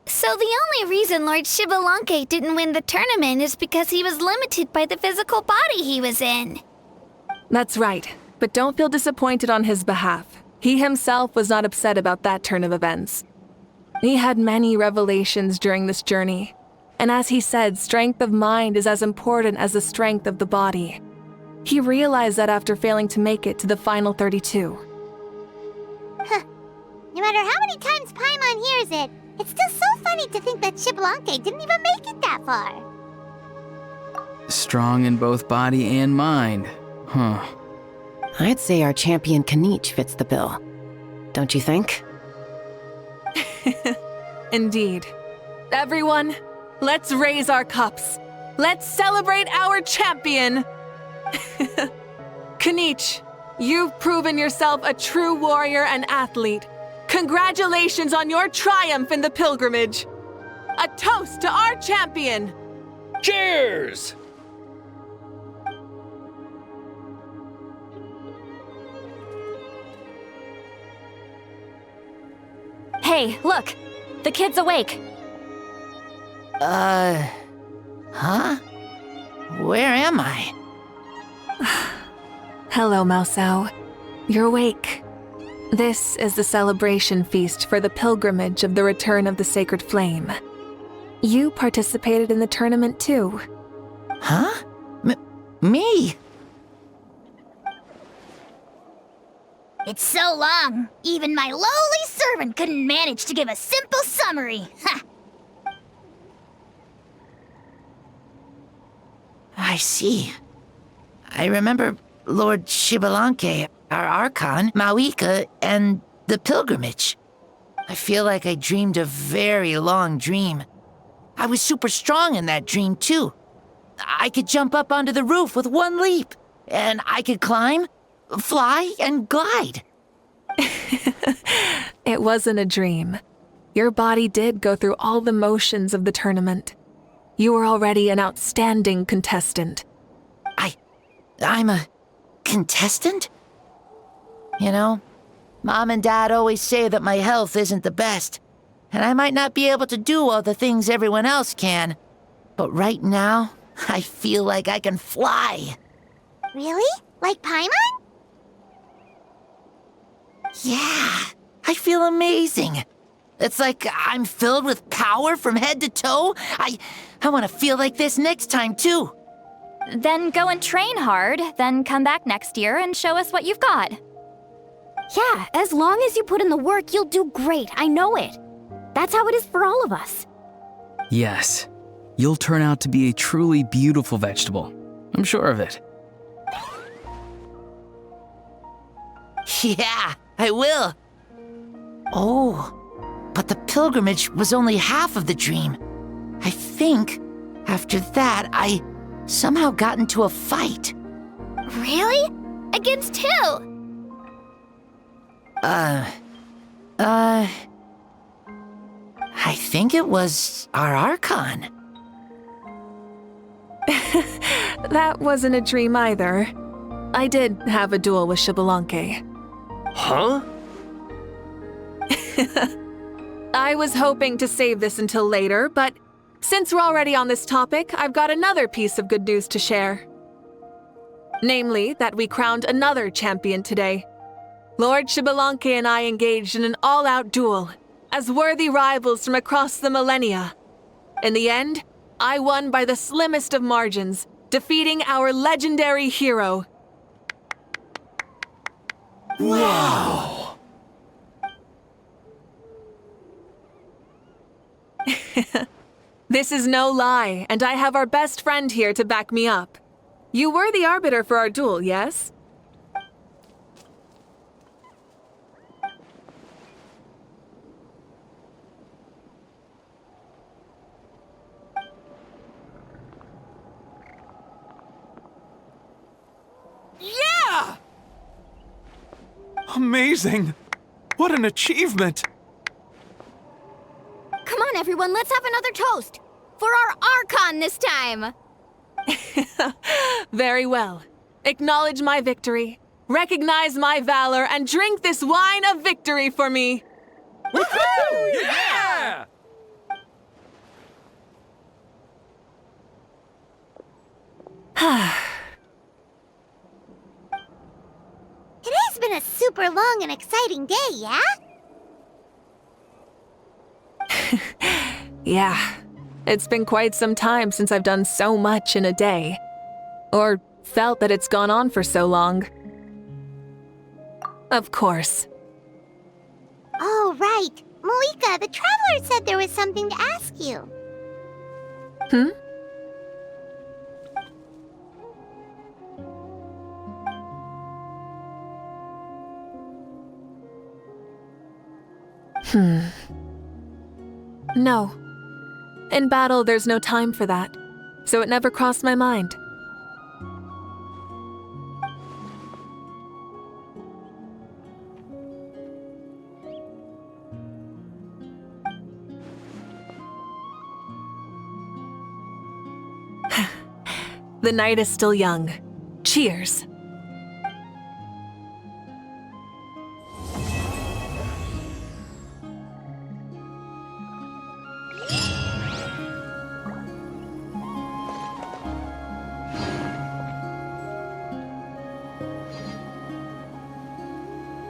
So the only reason Lord Xbalanque didn't win the tournament is because he was limited by the physical body he was in. That's right, but don't feel disappointed on his behalf. He himself was not upset about that turn of events. He had many revelations during this journey, and as he said, strength of mind is as important as the strength of the body. He realized that after failing to make it to the final 32. Huh. No matter how many times Paimon hears it, it's still so funny to think that Xbalanque didn't even make it that far. Strong in both body and mind. Huh. I'd say our champion Kanich fits the bill. Don't you think? Indeed. Everyone, let's raise our cups. Let's celebrate our champion! Kanich, you've proven yourself a true warrior and athlete. Congratulations on your triumph in the pilgrimage. A toast to our champion! Cheers! Hey, look! The kid's awake! Huh? Where am I? Hello, Mausau. You're awake. This is the celebration feast for the pilgrimage of the return of the Sacred Flame. You participated in the tournament too. Huh? Me? It's so long, even my lowly servant couldn't manage to give a simple summary. Ha! I see. I remember Lord Xbalanque, our archon, MAVUIKA, and the pilgrimage. I feel like I dreamed a very long dream. I was super strong in that dream, too. I could jump up onto the roof with one leap, and I could climb, fly, and glide. It wasn't a dream. Your body did go through all the motions of the tournament. You were already an outstanding contestant. I'm a contestant? You know, Mom and Dad always say that my health isn't the best, and I might not be able to do all the things everyone else can. But right now, I feel like I can fly. Really? Like Paimon? Yeah, I feel amazing. It's like I'm filled with power from head to toe. I want to feel like this next time, too. Then go and train hard, then come back next year and show us what you've got. Yeah, as long as you put in the work, you'll do great. I know it. That's how it is for all of us. Yes. You'll turn out to be a truly beautiful vegetable. I'm sure of it. Yeah, I will. Oh, but the pilgrimage was only half of the dream. I think after that, I somehow got into a fight. Really? Against who? I think it was our archon. That wasn't a dream either. I did have a duel with Xbalanque. Huh? I was hoping to save this until later, but since we're already on this topic, I've got another piece of good news to share. Namely, that we crowned another champion today. Lord Xbalanque and I engaged in an all-out duel, as worthy rivals from across the millennia. In the end, I won by the slimmest of margins, defeating our legendary hero. Wow! This is no lie, and I have our best friend here to back me up. You were the arbiter for our duel, yes? Yeah! Amazing! What an achievement! Come on, everyone, let's have another toast! For our archon this time! Very well. Acknowledge my victory, recognize my valor, and drink this wine of victory for me! Woohoo! Yeah! Today's been a super long and exciting day, yeah? Yeah. It's been quite some time since I've done so much in a day. Or felt that it's gone on for so long. Of course. Oh, right. MAVUIKA, the Traveler said there was something to ask you. Hmm? No. In battle, there's no time for that, so it never crossed my mind. The night is still young. Cheers.